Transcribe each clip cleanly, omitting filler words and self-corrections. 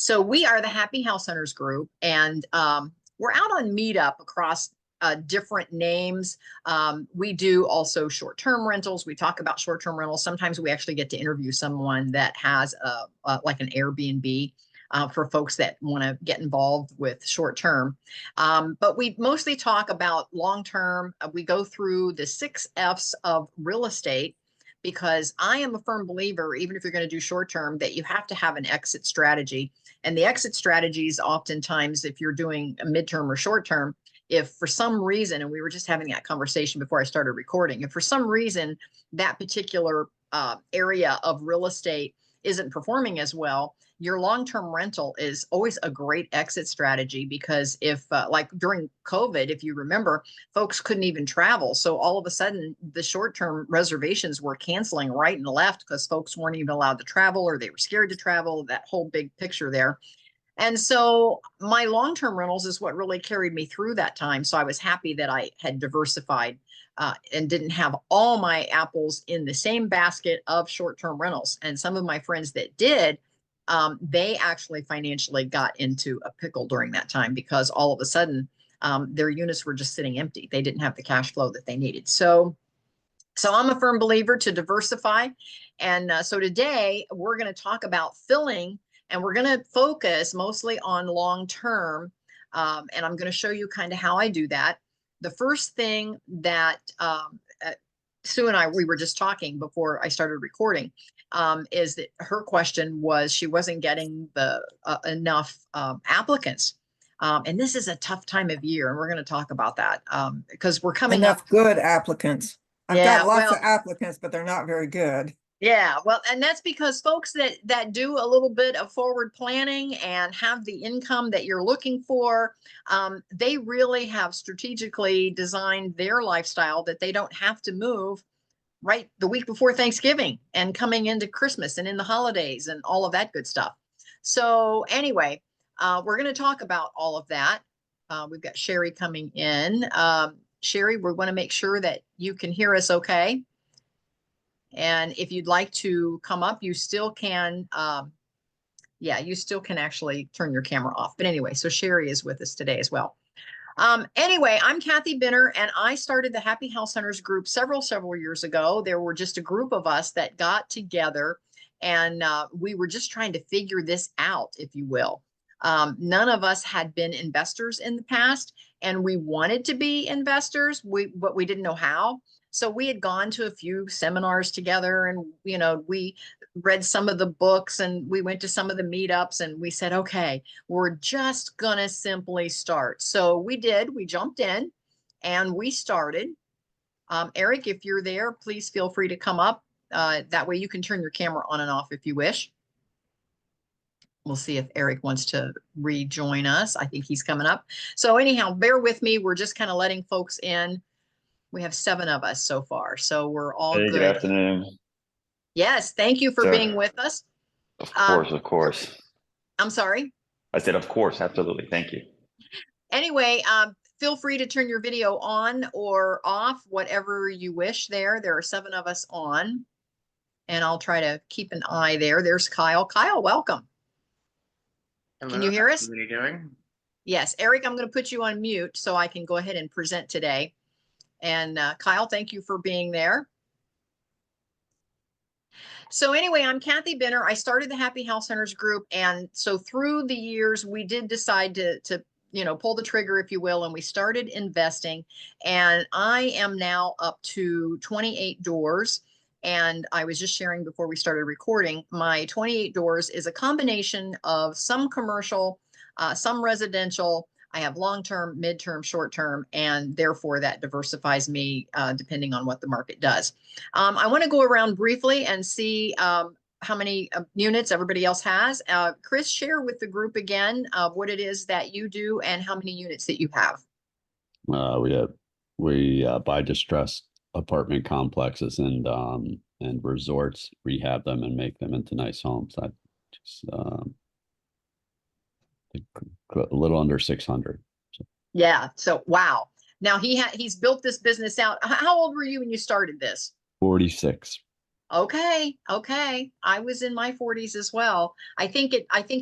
So we are the Happy House Hunters group, and we're out on Meetup across different names. We do also short-term rentals. We talk about short-term rentals. Sometimes we actually get to interview someone that has like an Airbnb for folks that want to get involved with short-term. But we mostly talk about long-term. We go through the 6 F's of real estate, because I am a firm believer, even if you're going to do short-term, that you have to have an exit strategy. And the exit strategies, oftentimes, if you're doing a midterm or short-term, if for some reason, and we were just having that conversation before I started recording, if for some reason that particular area of real estate isn't performing as well, your long-term rental is always a great exit strategy, because if like during COVID, if you remember, folks couldn't even travel. So all of a sudden the short-term reservations were canceling right and left because folks weren't even allowed to travel, or they were scared to travel, that whole big picture there. And so my long-term rentals is what really carried me through that time. So I was happy that I had diversified and didn't have all my apples in the same basket of short-term rentals. And some of my friends that did, they actually financially got into a pickle during that time, because all of a sudden their units were just sitting empty. They didn't have the cash flow that they needed. So I'm a firm believer to diversify. And so today we're going to talk about filling, and we're going to focus mostly on long-term. And I'm going to show you kind of how I do that. The first thing that Sue and I, we were just talking before I started recording, is that her question was she wasn't getting the enough applicants. And this is a tough time of year, and we're going to talk about that because we're coming enough up. Good applicants. I've Yeah, got lots of applicants, but they're not very good. Yeah, well, and that's because folks that do a little bit of forward planning and have the income that you're looking for, they really have strategically designed their lifestyle that they don't have to move right the week before Thanksgiving and coming into Christmas and in the holidays and all of that good stuff. So anyway, we're going to talk about all of that. We've got Sherry coming in. Sherry, we want to make sure that you can hear us okay. And if you'd like to come up, you still can. Yeah, you still can actually turn your camera off. But anyway, so Sherry is with us today as well. Anyway, I'm Kathy Benner, and I started the Happy House Hunters group several years ago. There were just a group of us that got together, and we were just trying to figure this out, if you will. None of us had been investors in the past, and we wanted to be investors, but we didn't know how. So we had gone to a few seminars together, and we read some of the books, and we went to some of the meetups, and we said, okay, we're just gonna simply start. So we did. We jumped in and we started. Eric, if you're there, please feel free to come up. That way you can turn your camera on and off if you wish. We'll see if Eric wants to rejoin us. I think he's coming up. So anyhow, bear with me. We're just kind of letting folks in. We have 7 of us so far, so we're all good. Good afternoon. Yes, thank you for being with us. Of course, of course. I'm sorry? I said, of course, absolutely. Thank you. Anyway, feel free to turn your video on or off, whatever you wish there. There are 7 of us on, and I'll try to keep an eye there. There's Kyle. Kyle, welcome. Hello, can you hear us? What are you doing? Yes, Eric, I'm going to put you on mute so I can go ahead and present today. And Kyle, thank you for being there. So anyway, I'm Kathy Benner. I started the Happy House Hunters group. And so through the years, we did decide to pull the trigger, if you will, and we started investing. And I am now up to 28 doors. And I was just sharing before we started recording, my 28 doors is a combination of some commercial, some residential. I have long-term, mid-term, short-term, and therefore that diversifies me depending on what the market does. I want to go around briefly and see how many units everybody else has. Chris, share with the group again what it is that you do and how many units that you have. We buy distressed apartment complexes and resorts, rehab them, and make them into nice homes. I just a little under 600. So. Yeah. So wow. Now he's built this business out. How old were you when you started this? 46. Okay, okay. I was in my 40s as well. I think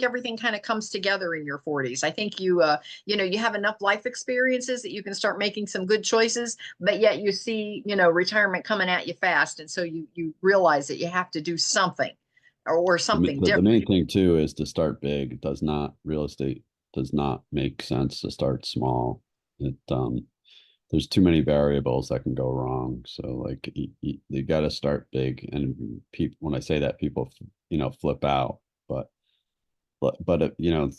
everything kind of comes together in your 40s. I think you have enough life experiences that you can start making some good choices, but yet you see, retirement coming at you fast. And so you realize that you have to do something or something The different. main thing too is to start big. It does not, real estate does not make sense to start small. There's too many variables that can go wrong. So like you got to start big. And people, when I say that, people, flip out. But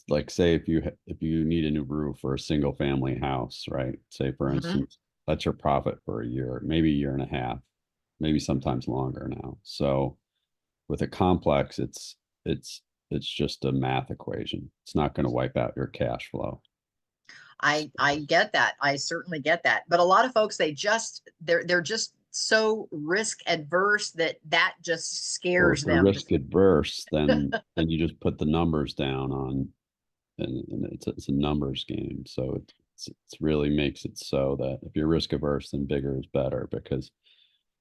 like say if you need a new roof for a single family house, right? Say for Mhm. instance, that's your profit for a year, maybe a year and a half, maybe sometimes longer now. So with a complex, it's just a math equation. It's not going to wipe out your cash flow. I get that. I certainly get that. But a lot of folks, they're just so risk adverse that just Or scares if you're them. risk adverse, then you just put the numbers down on, and it's a numbers game. So it's really makes it so that if you're risk averse, then bigger is better, because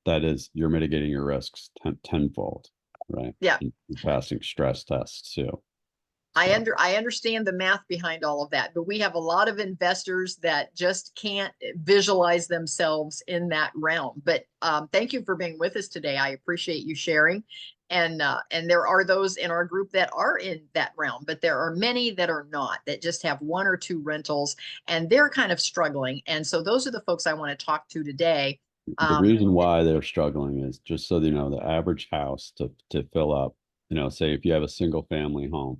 that is, you're mitigating your risks tenfold, right? Yeah. And you're passing stress tests too. I So, I understand the math behind all of that, but we have a lot of investors that just can't visualize themselves in that realm. But thank you for being with us today. I appreciate you sharing. And there are those in our group that are in that realm, but there are many that are not, that just have one or two rentals, and they're kind of struggling. And so those are the folks I want to talk to today. the reason why they're struggling is, just so you know, the average house to fill up, say if you have a single family home,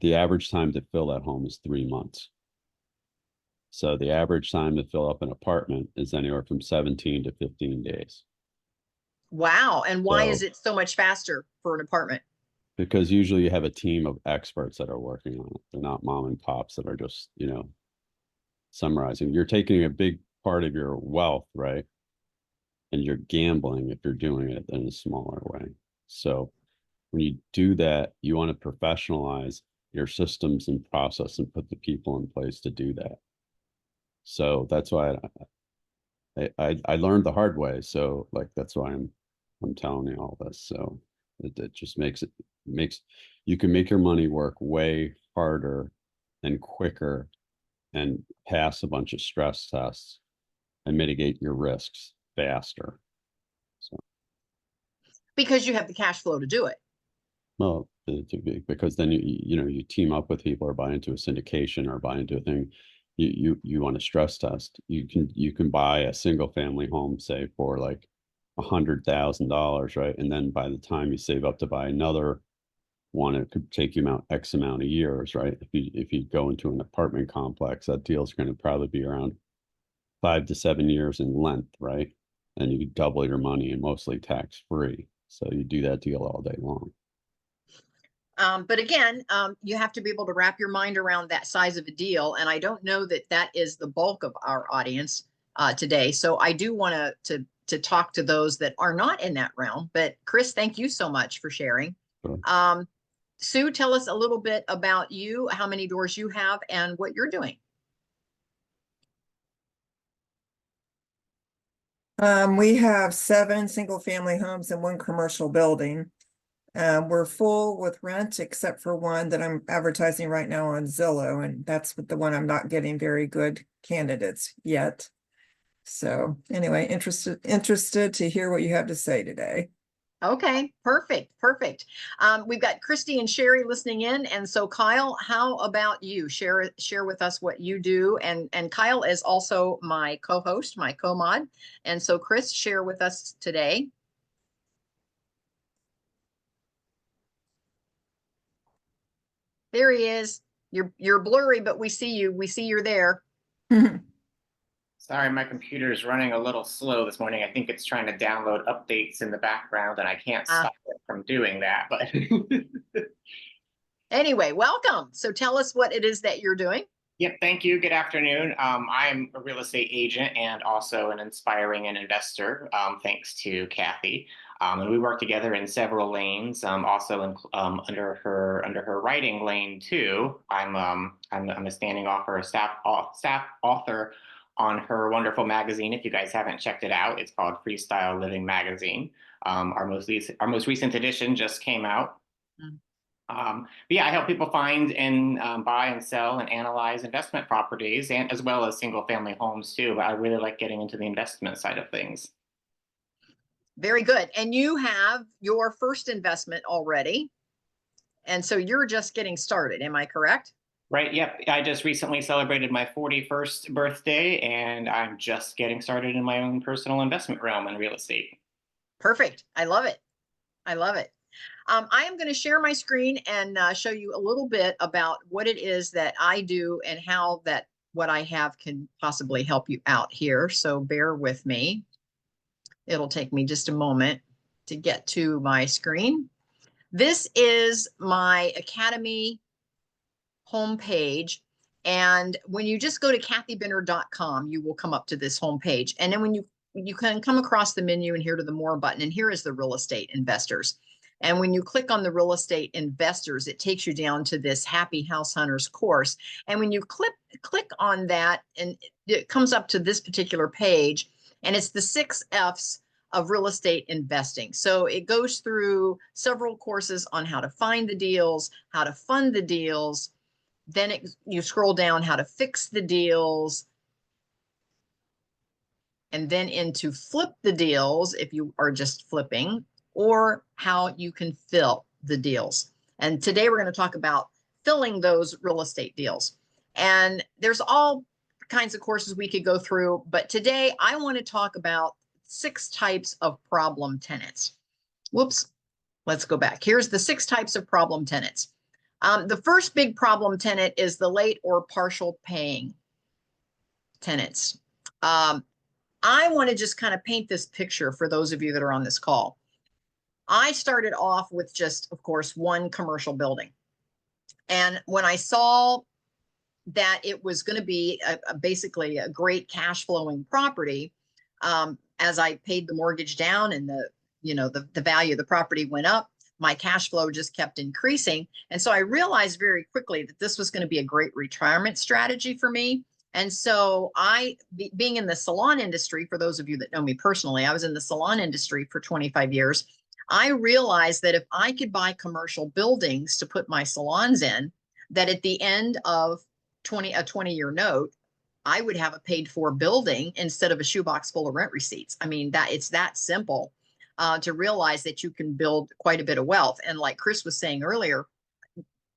the average time to fill that home is 3 months. So the average time to fill up an apartment is anywhere from 17 to 15 days. Wow. And why is So it so much faster for an apartment? because usually you have a team of experts that are working on it. They're not mom and pops that are just, summarizing. You're taking a big part of your wealth, right? And you're gambling if you're doing it in a smaller way. So when you do that, you want to professionalize your systems and process and put the people in place to do that. So that's why I learned the hard way. So like that's why I'm telling you all this. So it just makes you can make your money work way harder and quicker and pass a bunch of stress tests and mitigate your risks faster. So Because you have the cash flow to do it. well, because then you team up with people or buy into a syndication or buy into a thing. You want to stress test. You can buy a single family home, say for like $100,000, right? And then by the time you save up to buy another one, it could take you out X amount of years, right? If you go into an apartment complex, that deal's going to probably be around 5 to 7 years in length, right? And you double your money and mostly tax free. So you do that deal all day long. But again, you have to be able to wrap your mind around that size of a deal. And I don't know that that is the bulk of our audience today. So I do want to talk to those that are not in that realm. But Chris, thank you so much for sharing. Sure. Sue, tell us a little bit about you, how many doors you have, and what you're doing. We have 7 single-family homes and 1 commercial building. We're full with rent except for one that I'm advertising right now on Zillow, and that's the one I'm not getting very good candidates yet. So anyway, interested to hear what you have to say today. Okay, perfect, perfect. We've got Christy and Sherry listening in, and so Kyle, how about you? Share with us what you do, and Kyle is also my co-host, my co-mod, and so Chris, share with us today. There he is. You're blurry, but we see you. We see you're there. Sorry, my computer is running a little slow this morning. I think it's trying to download updates in the background, and I can't stop it from doing that. But anyway, welcome. So tell us what it is that you're doing. yep, thank you. Good afternoon. I'm a real estate agent and also an inspiring an investor, thanks to Kathy. And we work together in several lanes. Also in, under her writing lane too. I'm a standing author, a staff author on her wonderful magazine. If you guys haven't checked it out, it's called Freestyle Living Magazine. Our most recent edition just came out. But yeah, I help people find and buy and sell and analyze investment properties, and as well as single family homes too. But I really like getting into the investment side of things. Very good. And you have your first investment already. And so you're just getting started. Am I correct? Right. Yep. I just recently celebrated my 41st birthday, and I'm just getting started in my own personal investment realm in real estate. Perfect. I love it. I love it. I am going to share my screen and show you a little bit about what it is that I do and how that what I have can possibly help you out here. So bear with me. It'll take me just a moment to get to my screen. This is my Academy homepage. And when you just go to kathybinner.com, you will come up to this homepage. And then when you can come across the menu and here to the more button, and here is the real estate investors. And when you click on the real estate investors, it takes you down to this Happy House Hunters course. And when you click on that, and it comes up to this particular page, and it's the 6 F's of real estate investing. So it goes through several courses on how to find the deals, how to fund the deals. Then you scroll down how to fix the deals, and then into flip the deals if you are just flipping, or how you can fill the deals. And today we're going to talk about filling those real estate deals. And there's all kinds of courses we could go through, but today I want to talk about 6 types of problem tenants. Whoops, let's go back. Here's the 6 types of problem tenants. The first big problem tenant is the late or partial paying tenants. I want to just kind of paint this picture for those of you that are on this call. I started off with just, of course, one commercial building. And when I saw that it was going to be basically a great cash flowing property, as I paid the mortgage down and the value of the property went up, my cash flow just kept increasing. And so I realized very quickly that this was going to be a great retirement strategy for me. And so being in the salon industry, for those of you that know me personally, I was in the salon industry for 25 years. I realized that if I could buy commercial buildings to put my salons in, that at the end of a 20-year note, I would have a paid for building instead of a shoebox full of rent receipts. I mean, it's that simple to realize that you can build quite a bit of wealth. And like Chris was saying earlier,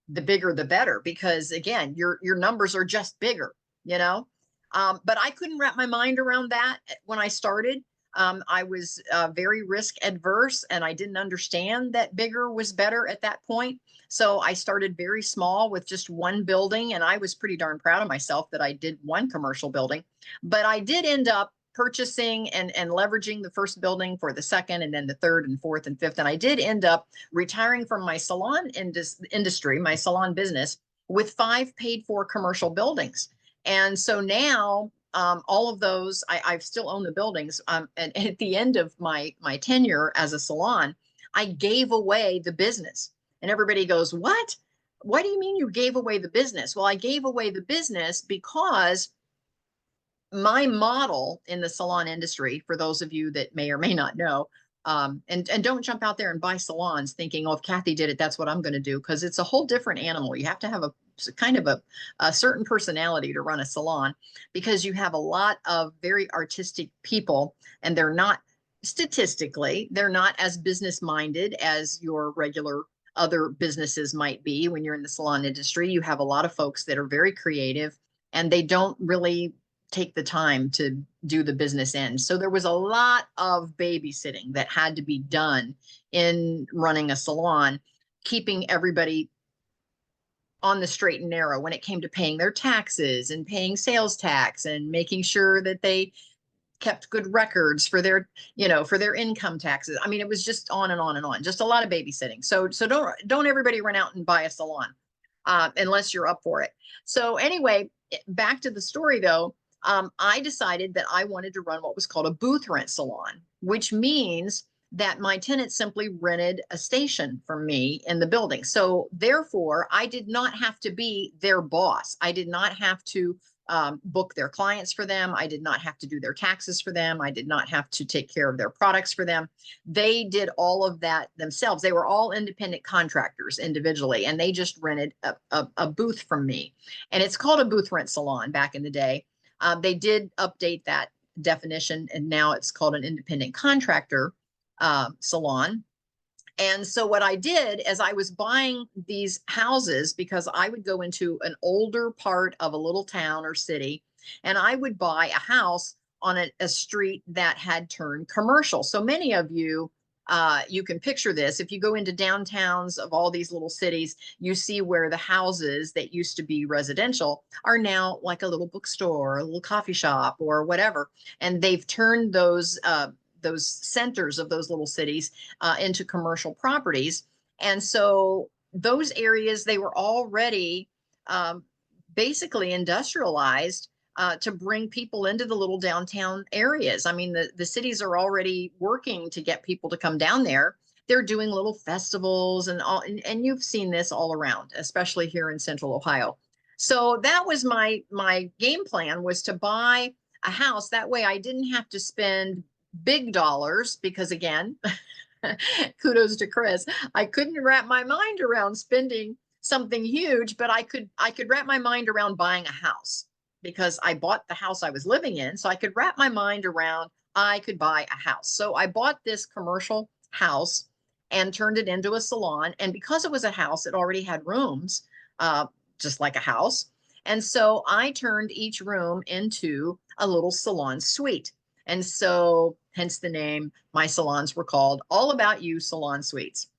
the bigger, the better, because again, your numbers are just bigger, but I couldn't wrap my mind around that when I started. I was very risk adverse, and I didn't understand that bigger was better at that point. So I started very small with just one building, and I was pretty darn proud of myself that I did one commercial building. But I did end up purchasing and leveraging the first building for the second, and then the third and fourth and fifth. And I did end up retiring from my salon industry, my salon business, with 5 paid for commercial buildings. And so now all of those, I still own the buildings. And at the end of my tenure as a salon, I gave away the business. And everybody goes, what? What do you mean you gave away the business? Well, I gave away the business because my model in the salon industry, for those of you that may or may not know, and don't jump out there and buy salons thinking, oh, if Kathy did it, that's what I'm going to do, because it's a whole different animal. You have to have a kind of a certain personality to run a salon, because you have a lot of very artistic people, and they're not as business minded as your regular other businesses might be. When you're in the salon industry, you have a lot of folks that are very creative, and they don't really take the time to do the business end. So there was a lot of babysitting that had to be done in running a salon, keeping everybody on the straight and narrow when it came to paying their taxes and paying sales tax and making sure that they kept good records for their, for their income taxes. I mean, it was just on and on and on, just a lot of babysitting. So don't everybody run out and buy a salon unless you're up for it. So anyway, back to the story though, I decided that I wanted to run what was called a booth rent salon, which means that my tenants simply rented a station from me in the building. So therefore, I did not have to be their boss. I did not have to book their clients for them. I did not have to do their taxes for them. I did not have to take care of their products for them. They did all of that themselves. They were all independent contractors individually, and they just rented a booth from me. And it's called a booth rent salon back in the day. They did update that definition, and now it's called an independent contractor salon. And so what I did is I was buying these houses because I would go into an older part of a little town or city, and I would buy a house on a street that had turned commercial. So many of you, you can picture this. If you go into downtowns of all these little cities, you see where the houses that used to be residential are now like a little bookstore, a little coffee shop, or whatever. And they've turned those centers of those little cities into commercial properties. And so those areas, they were already basically industrialized to bring people into the little downtown areas. I mean, the cities are already working to get people to come down there. They're doing little festivals and all, and you've seen this all around, especially here in Central Ohio. So that was my game plan, was to buy a house. That way I didn't have to spend big dollars, because again, kudos to Chris, I couldn't wrap my mind around spending something huge, but I could wrap my mind around buying a house, because I bought the house I was living in. So I could wrap my mind around, I could buy a house. So I bought this commercial house and turned it into a salon. And because it was a house, it already had rooms, just like a house. And so I turned each room into a little salon suite. And so hence the name, my salons were called All About You Salon Suites.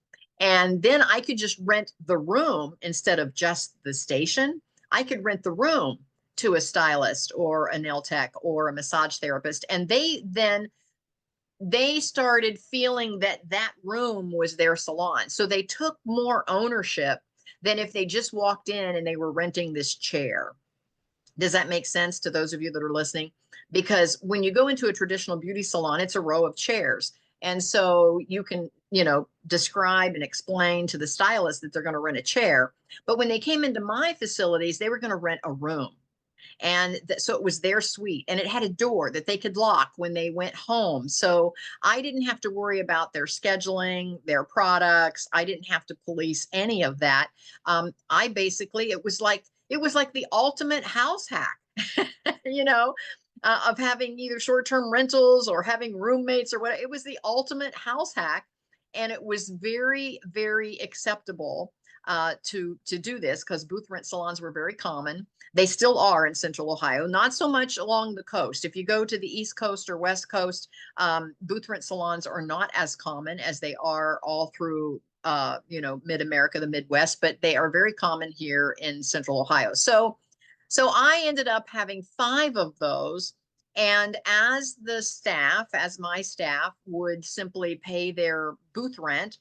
And then I could just rent the room instead of just the station. I could rent the room to a stylist or a nail tech or a massage therapist. And they started feeling that that room was their salon. So they took more ownership than if they just walked in and they were renting this chair. Does that make sense to those of you that are listening? Because when you go into a traditional beauty salon, it's a row of chairs. And so you can, describe and explain to the stylist that they're going to rent a chair. But when they came into my facilities, they were going to rent a room. And so it was their suite, and it had a door that they could lock when they went home. So I didn't have to worry about their scheduling, their products. I didn't have to police any of that. It was like the ultimate house hack, of having either short-term rentals or having roommates or whatever. It was the ultimate house hack. And it was very, very acceptable to do this, because booth rent salons were very common. They still are in Central Ohio, not so much along the coast. If you go to the East Coast or West Coast, booth rent salons are not as common as they are all through mid-America, the Midwest, but they are very common here in Central Ohio. So I ended up having 5 of those. And as my staff would simply pay their booth rent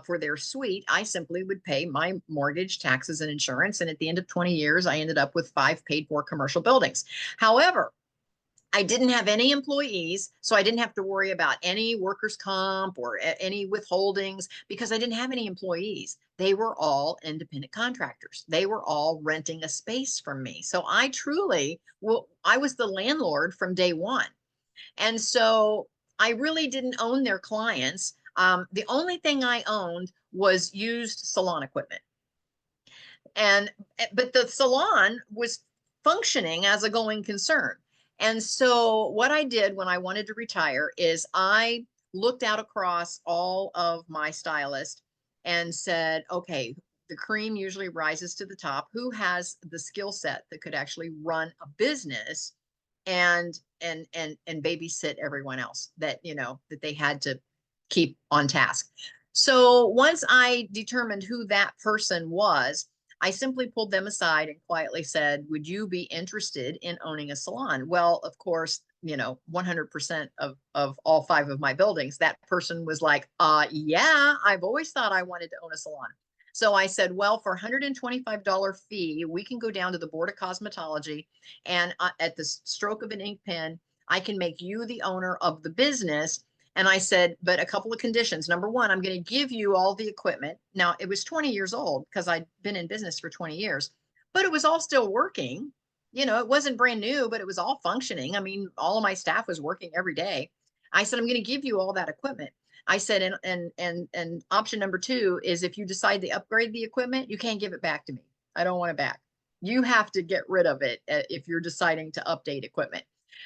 for their suite, I simply would pay my mortgage, taxes, and insurance. And at the end of 20 years, I ended up with 5 paid for commercial buildings. However, I didn't have any employees, so I didn't have to worry about any workers' comp or any withholdings, because I didn't have any employees. They were all independent contractors. They were all renting a space from me. So I was the landlord from day one. And so I really didn't own their clients. The only thing I owned was used salon equipment. But the salon was functioning as a going concern. And so what I did when I wanted to retire is I looked out across all of my stylists and said, okay, the cream usually rises to the top. Who has the skill set that could actually run a business and babysit everyone else that they had to keep on task? So once I determined who that person was, I simply pulled them aside and quietly said, would you be interested in owning a salon? Well, of course, 100% of all 5 of my buildings, that person was like, yeah, I've always thought I wanted to own a salon. So I said, well, for $125 fee, we can go down to the Board of Cosmetology, and at the stroke of an ink pen, I can make you the owner of the business. And I said, but a couple of conditions. Number one, I'm going to give you all the equipment. Now, it was 20 years old because I'd been in business for 20 years, but it was all still working. You know, it wasn't brand new, but it was all functioning. I mean, all of my staff was working every day. I said, I'm going to give you all that equipment. I said, and option number two is if you decide to upgrade the equipment, you can't give it back to me. I don't want it back. You have to get rid of it if you're deciding to update equipment.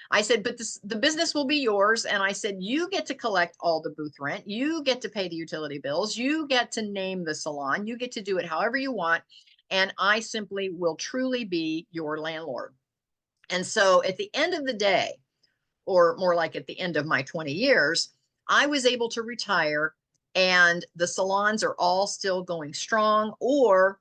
I said, but the business will be yours. And I said, you get to collect all the booth rent. You get to pay the utility bills. You get to name the salon. You get to do it however you want. And I simply will truly be your landlord. And so at the end of the day, or more like at the end of my 20 years, I was able to retire and the salons are all still going strong. Or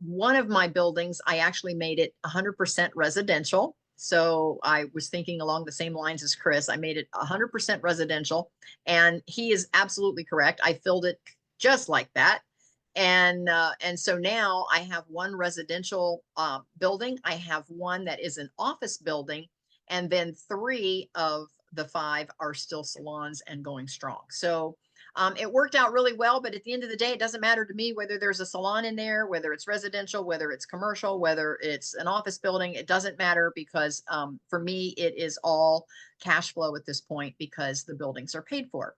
one of my buildings, I actually made it 100% residential. So I was thinking along the same lines as Chris. I made it 100% residential, and he is absolutely correct. I filled it just like that. And so now I have one residential building. I have one that is an office building, and then 3 of the 5 are still salons and going strong. So it worked out really well. But at the end of the day, it doesn't matter to me whether there's a salon in there, whether it's residential, whether it's commercial, whether it's an office building. It doesn't matter because for me, it is all cash flow at this point because the buildings are paid for.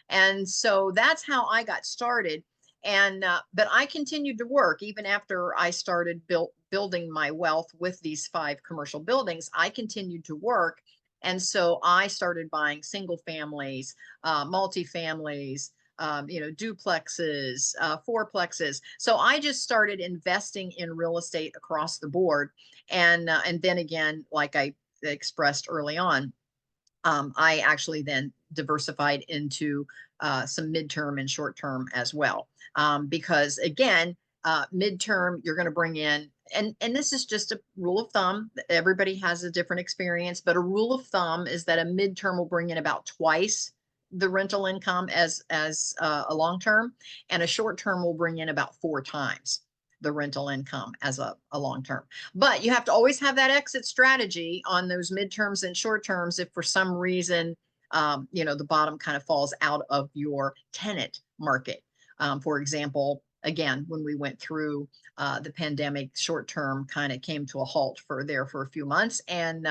And so that's how I got started. And but I continued to work even after I started building my wealth with these 5 commercial buildings. I continued to work. And so I started buying single families, multifamilies, duplexes, fourplexes. So I just started investing in real estate across the board. And then again, like I expressed early on, I actually then diversified into some midterm and short term as well. Because again, midterm, you're going to bring in, and this is just a rule of thumb. Everybody has a different experience, but a rule of thumb is that a midterm will bring in about twice the rental income as a long term, and a short term will bring in about 4 times the rental income as a long term. But you have to always have that exit strategy on those midterms and short terms if for some reason the bottom kind of falls out of your tenant market. For example, again, when we went through the pandemic, short term kind of came to a halt for a few months, and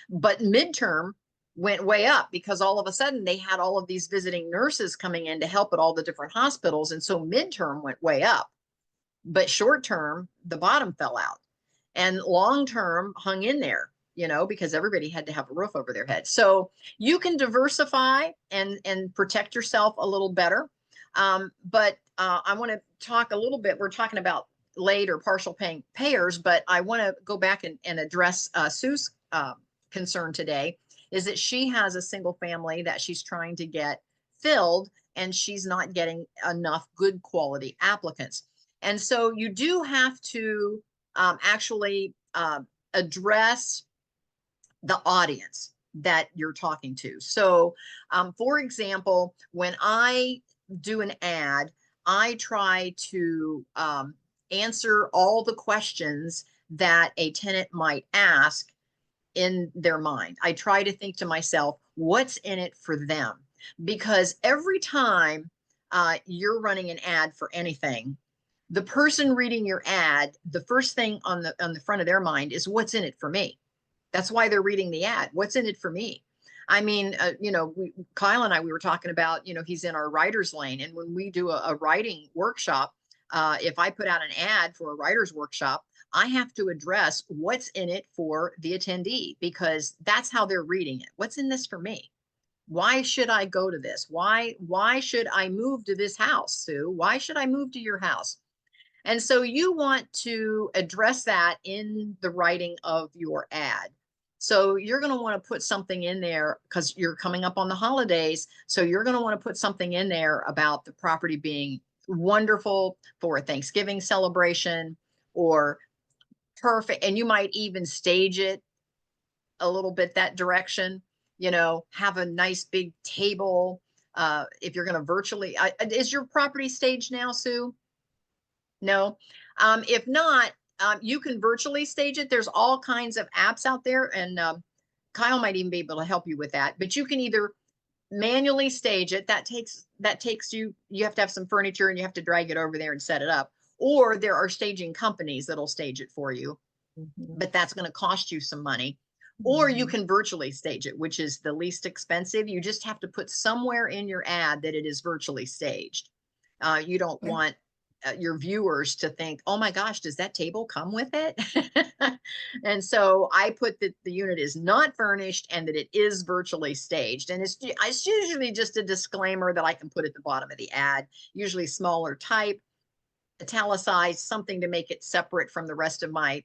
but midterm went way up because all of a sudden they had all of these visiting nurses coming in to help at all the different hospitals, and so midterm went way up. But short term, the bottom fell out, and long term hung in there, because everybody had to have a roof over their head. So you can diversify and protect yourself a little better. But I want to talk a little bit. We're talking about late or partial payers, but I want to go back and address Sue's concern today, is that she has a single family that she's trying to get filled, and she's not getting enough good quality applicants. And so you do have to actually address the audience that you're talking to. So, for example, when I do an ad, I try to answer all the questions that a tenant might ask in their mind. I try to think to myself, what's in it for them? Because every time you're running an ad for anything, the person reading your ad, the first thing on the front of their mind is what's in it for me. That's why they're reading the ad. What's in it for me? I mean, Kyle and I, we were talking about, he's in our writer's lane. And when we do a writing workshop, if I put out an ad for a writer's workshop, I have to address what's in it for the attendee, because that's how they're reading it. What's in this for me? Why should I go to this? Why should I move to this house, Sue? Why should I move to your house? And so you want to address that in the writing of your ad. So you're going to want to put something in there because you're coming up on the holidays. So you're going to want to put something in there about the property being wonderful for a Thanksgiving celebration or perfect. And you might even stage it a little bit that direction, have a nice big table. If you're going to virtually, is your property staged now, Sue? No. If not, you can virtually stage it. There's all kinds of apps out there, and Kyle might even be able to help you with that. But you can either manually stage it. That takes you have to have some furniture and you have to drag it over there and set it up. Or there are staging companies that'll stage it for you. but that's going to cost you some money. Or you Mhm. can virtually stage it, which is the least expensive. You just have to put somewhere in your ad that it is virtually staged. You don't Okay. want your viewers to think, oh my gosh, does that table come with it? And so I put that the unit is not furnished and that it is virtually staged. And it's usually just a disclaimer that I can put at the bottom of the ad, usually smaller type, italicized, something to make it separate from the rest of my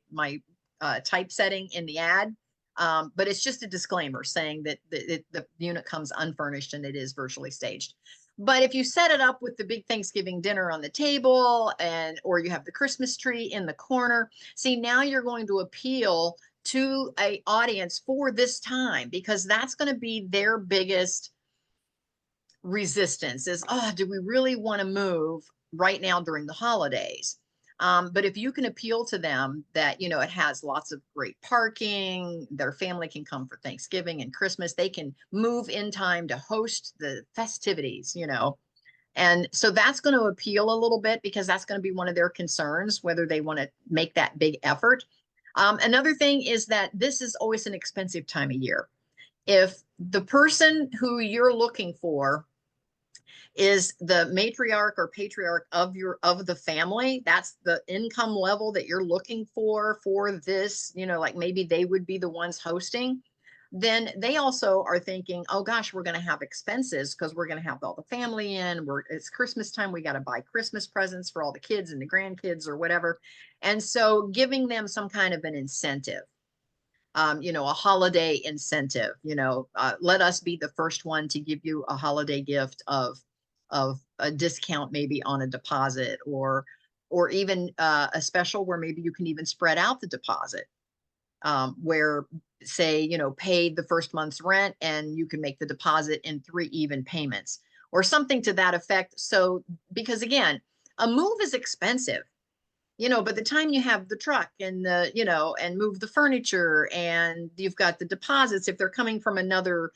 typesetting in the ad. But it's just a disclaimer saying that the unit comes unfurnished and it is virtually staged. But if you set it up with the big Thanksgiving dinner on the table or you have the Christmas tree in the corner, see, now you're going to appeal to a audience for this time, because that's going to be their biggest resistance is, oh, do we really want to move right now during the holidays? But if you can appeal to them that, it has lots of great parking, their family can come for Thanksgiving and Christmas, they can move in time to host the festivities, And so that's going to appeal a little bit, because that's going to be one of their concerns, whether they want to make that big effort. Another thing is that this is always an expensive time of year. If the person who you're looking for is the matriarch or patriarch of the family, that's the income level that you're looking for this, like maybe they would be the ones hosting, then they also are thinking, oh gosh, we're going to have expenses because we're going to have all the family in, it's Christmas time, we got to buy Christmas presents for all the kids and the grandkids or whatever. And so giving them some kind of an incentive, a holiday incentive, let us be the first one to give you a holiday gift of a discount, maybe on a deposit, or even a special where maybe you can even spread out the deposit, where say, pay the first month's rent and you can make the deposit in 3 even payments or something to that effect. So, because again, a move is expensive. By the time you have the truck and and move the furniture and you've got the deposits, if they're coming from another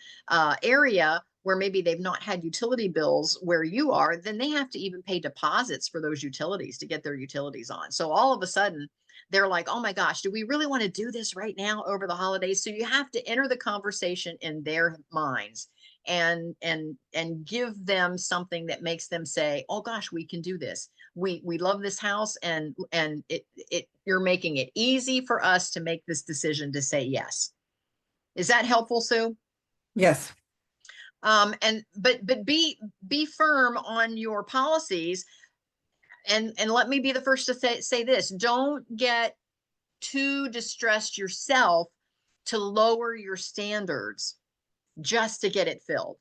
area where maybe they've not had utility bills where you are, then they have to even pay deposits for those utilities to get their utilities on. So all of a sudden they're like, oh my gosh, do we really want to do this right now over the holidays? So you have to enter the conversation in their minds and give them something that makes them say, oh gosh, we can do this. We love this house, and you're making it easy for us to make this decision to say yes. Is that helpful, Sue? Yes. But be firm on your policies, and let me be the first to say this: don't get too distressed yourself to lower your standards just to get it filled.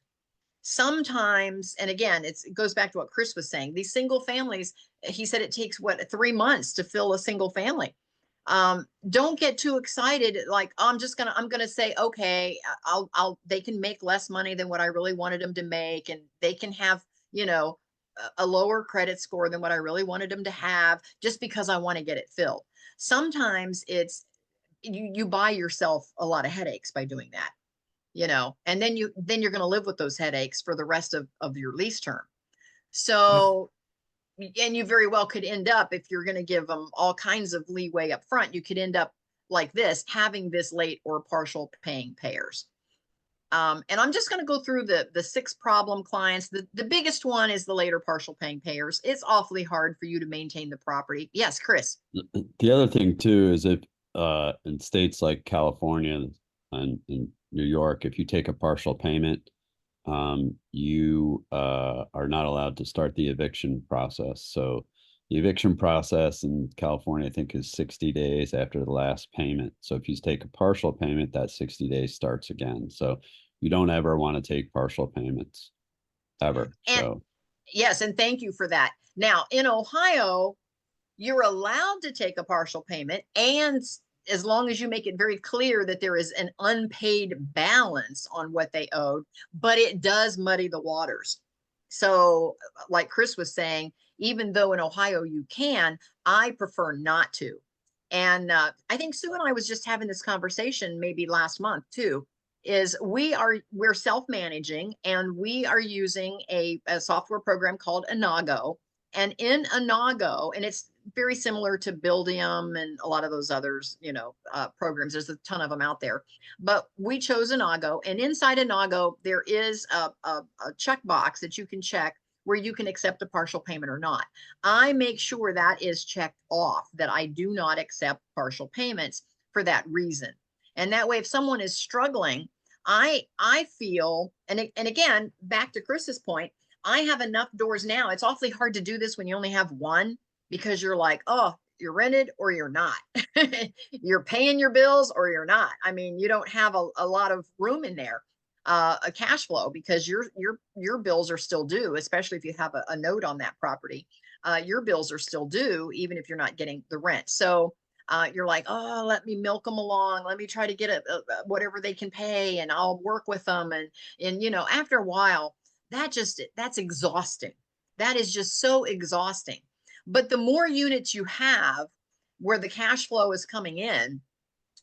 Sometimes, and again, it goes back to what Chris was saying, these single families, he said it takes 3 months to fill a single family. Don't get too excited. Like, I'm going to say, okay, they can make less money than what I really wanted them to make. And they can have, a lower credit score than what I really wanted them to have, just because I want to get it filled. Sometimes it's, you buy yourself a lot of headaches by doing that. And then you're going to live with those headaches for the rest of your lease term. So, and you very well could end up, if you're going to give them all kinds of leeway up front, you could end up like this, having this late or partial paying payers. And I'm just going to go through the 6 problem clients. The biggest one is the later partial paying payers. It's awfully hard for you to maintain the property. Yes, Chris. The other thing too is if in states like California and in New York, if you take a partial payment, you are not allowed to start the eviction process. So the eviction process in California, I think, is 60 days after the last payment. So if you take a partial payment, that 60 days starts again. So you don't ever want to take partial payments ever. And yes, and thank you for that. Now, in Ohio, you're allowed to take a partial payment, and as long as you make it very clear that there is an unpaid balance on what they owed, but it does muddy the waters. So like Chris was saying, even though in Ohio you can, I prefer not to. And I think Sue and I was just having this conversation maybe last month too, is we're self-managing, and we are using a software program called Inago. And in Inago, and very similar to Buildium and a lot of those others, programs. There's a ton of them out there, but we chose Inago, and inside Inago, there is a checkbox that you can check where you can accept a partial payment or not. I make sure that is checked off, that I do not accept partial payments for that reason. And that way, if someone is struggling, I feel, and again, back to Chris's point, I have enough doors now. It's awfully hard to do this when you only have one, because you're like, oh, you're rented or you're not. You're paying your bills or you're not. I mean, you don't have a lot of room in there, a cash flow, because your bills are still due, especially if you have a note on that property. Your bills are still due, even if you're not getting the rent. So you're like, oh, let me milk them along. Let me try to get whatever they can pay, and I'll work with them. And after a while, that's exhausting. That is just so exhausting. But the more units you have where the cash flow is coming in,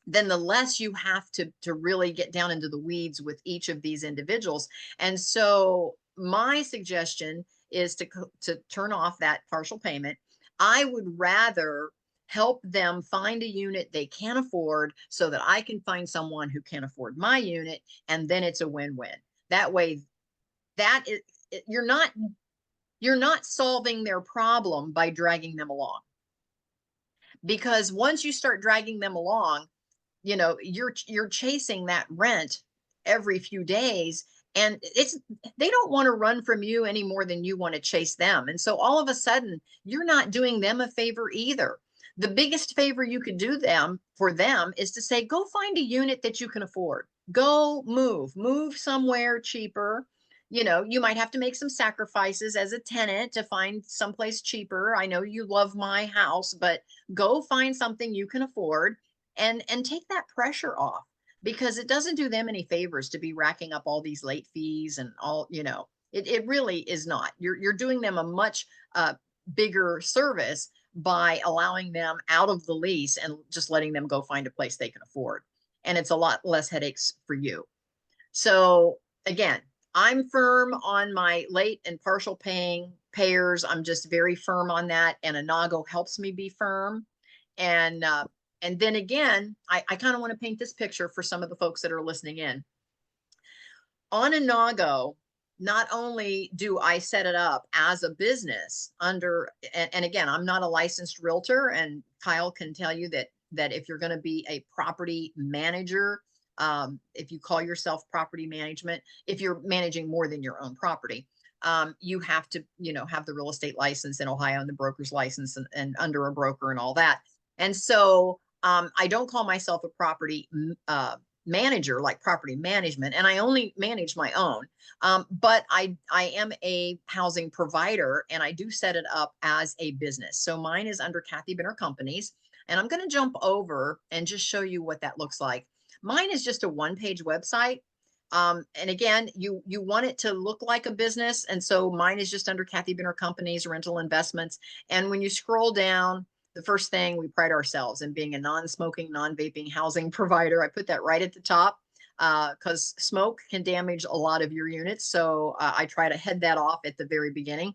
then the less you have to really get down into the weeds with each of these individuals. And so my suggestion is to turn off that partial payment. I would rather help them find a unit they can afford, so that I can find someone who can afford my unit, and then it's a win-win. That way, that is, you're not solving their problem by dragging them along. Because once you start dragging them along, you're chasing that rent every few days, and they don't want to run from you any more than you want to chase them. And so all of a sudden, you're not doing them a favor either. The biggest favor you could do for them is to say, go find a unit that you can afford. Go move somewhere cheaper. You might have to make some sacrifices as a tenant to find someplace cheaper. I know you love my house, but go find something you can afford, and take that pressure off, because it doesn't do them any favors to be racking up all these late fees and all. It really is not. You're doing them a much bigger service by allowing them out of the lease and just letting them go find a place they can afford. And it's a lot less headaches for you. So again, I'm firm on my late and partial payers. I'm just very firm on that. And Inago helps me be firm. And then again, I kind of want to paint this picture for some of the folks that are listening in. On Inago, not only do I set it up as a business under, and again, I'm not a licensed realtor, and Kyle can tell you that if you're going to be a property manager, if you call yourself property management, if you're managing more than your own property, you have to, have the real estate license in Ohio and the broker's license and under a broker and all that. And so I don't call myself a property manager, like property management, and I only manage my own. But I am a housing provider, and I do set it up as a business. So mine is under Kathy Benner Companies, and I'm going to jump over and just show you what that looks like. Mine is just a one-page website. And again, you want it to look like a business. And so mine is just under Kathy Benner Companies, rental investments. And when you scroll down, the first thing, we pride ourselves in being a non-smoking, non-vaping housing provider. I put that right at the top because smoke can damage a lot of your units. So I try to head that off at the very beginning.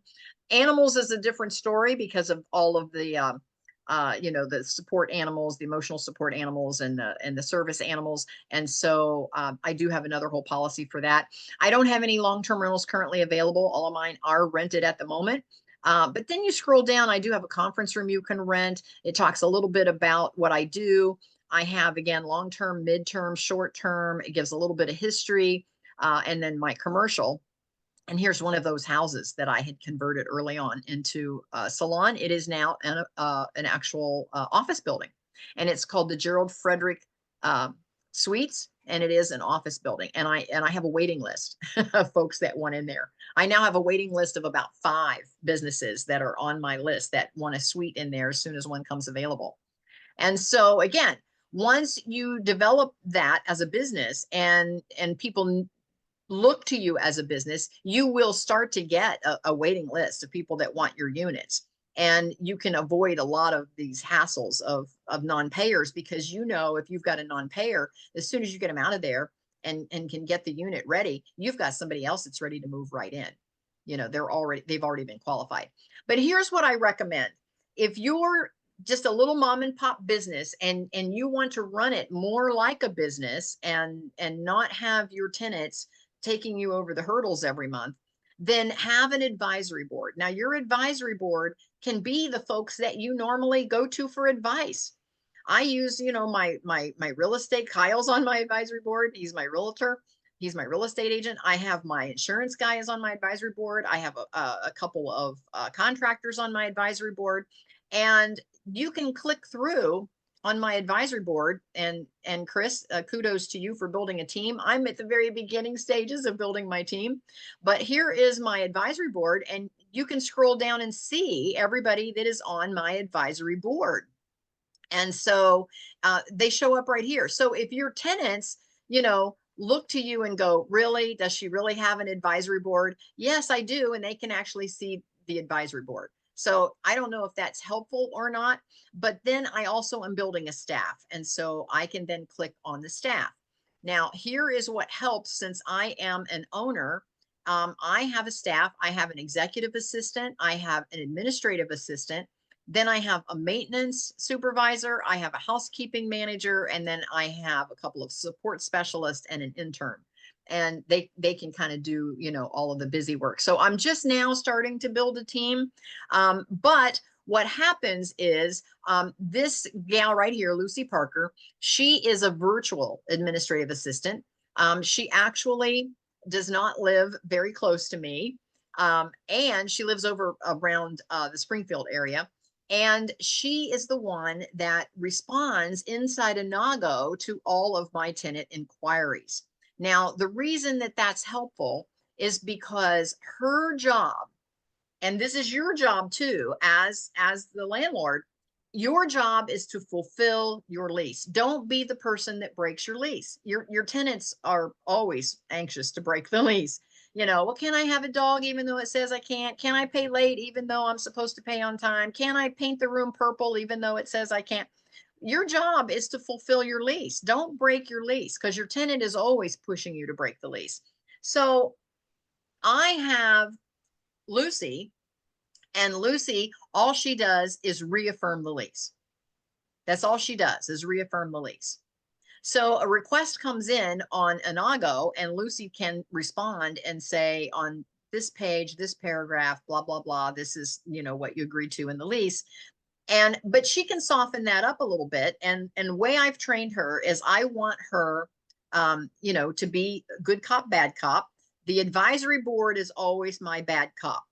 Animals is a different story because of all of the the support animals, the emotional support animals, and the service animals. And so I do have another whole policy for that. I don't have any long-term rentals currently available. All of mine are rented at the moment. But then you scroll down, I do have a conference room you can rent. It talks a little bit about what I do. I have, again, long-term, mid-term, short-term. It gives a little bit of history, and then my commercial. And here's one of those houses that I had converted early on into a salon. It is now an actual office building, and it's called the Gerald Frederick Suites, and it is an office building. And I have a waiting list of folks that want in there. I now have a waiting list of about 5 businesses that are on my list that want a suite in there as soon as one comes available. And so again, once you develop that as a business and people look to you as a business, you will start to get a waiting list of people that want your units. And you can avoid a lot of these hassles of non-payers, because if you've got a non-payer, as soon as you get them out of there and can get the unit ready, you've got somebody else that's ready to move right in. They've already been qualified. But here's what I recommend. if you're just a little mom and pop business and you want to run it more like a business and not have your tenants taking you over the hurdles every month, then have an advisory board. Now, your advisory board can be the folks that you normally go to for advice. I use, my real estate. Kyle's on my advisory board. He's my realtor. He's my real estate agent. I have my insurance guy is on my advisory board. I have a couple of contractors on my advisory board, and you can click through on my advisory board. And Chris, kudos to you for building a team. I'm at the very beginning stages of building my team, but here is my advisory board, and you can scroll down and see everybody that is on my advisory board. And so they show up right here. So if your tenants, look to you and go, really, does she really have an advisory board? Yes, I do. And they can actually see the advisory board. So I don't know if that's helpful or not, but then I also am building a staff. And so I can then click on the staff. Now, here is what helps since I am an owner. I have a staff. I have an executive assistant. I have an administrative assistant. Then I have a maintenance supervisor. I have a housekeeping manager. And then I have a couple of support specialists and an intern. And they can kind of do, all of the busy work. So I'm just now starting to build a team. But what happens is this gal right here, Lucy Parker, she is a virtual administrative assistant. She actually does not live very close to me. And she lives over around the Springfield area. And she is the one that responds inside Inago to all of my tenant inquiries. Now, the reason that that's helpful is because her job, and this is your job too, as the landlord, your job is to fulfill your lease. Don't be the person that breaks your lease. Your tenants are always anxious to break the lease. Well, can I have a dog even though it says I can't? Can I pay late even though I'm supposed to pay on time? Can I paint the room purple even though it says I can't? Your job is to fulfill your lease. Don't break your lease because your tenant is always pushing you to break the lease. So I have Lucy, and Lucy, all she does is reaffirm the lease. That's all she does is reaffirm the lease. So a request comes in on Inago, and Lucy can respond and say on this page, this paragraph, blah, blah, blah, this is, what you agreed to in the lease. But she can soften that up a little bit. And the way I've trained her is I want her, to be good cop, bad cop. The advisory board is always my bad cop.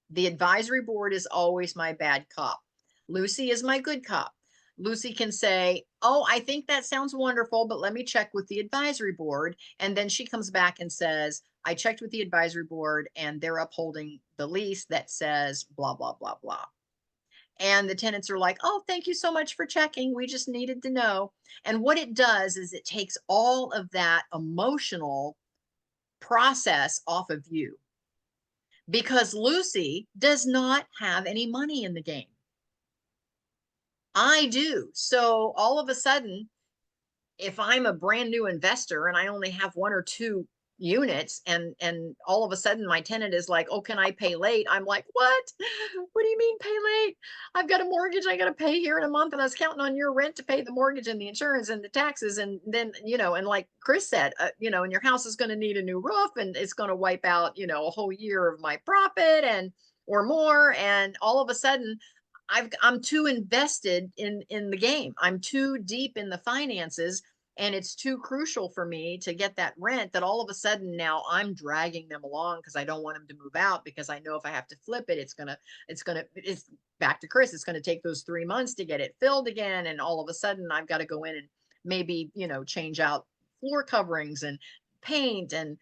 The advisory board is always my bad cop. Lucy is my good cop. Lucy can say, oh, I think that sounds wonderful, but let me check with the advisory board. And then she comes back and says, I checked with the advisory board and they're upholding the lease that says blah, blah, blah, blah. And the tenants are like, oh, thank you so much for checking. We just needed to know. And what it does is it takes all of that emotional process off of you, because Lucy does not have any money in the game. I do. So all of a sudden, if I'm a brand new investor and I only have 1 or 2 units, and all of a sudden my tenant is like, oh, can I pay late? I'm like, what do you mean pay late? I've got a mortgage I got to pay here in a month, and I was counting on your rent to pay the mortgage and the insurance and the taxes. And then, and like Chris said, and your house is going to need a new roof, and it's going to wipe out, a whole year of my profit or more. And all of a sudden I'm too invested in the game. I'm too deep in the finances, and it's too crucial for me to get that rent that all of a sudden now I'm dragging them along because I don't want them to move out, because I know if I have to flip it, it's back to Chris. It's going to take those 3 months to get it filled again. And all of a sudden I've got to go in and maybe, change out floor coverings and paint. And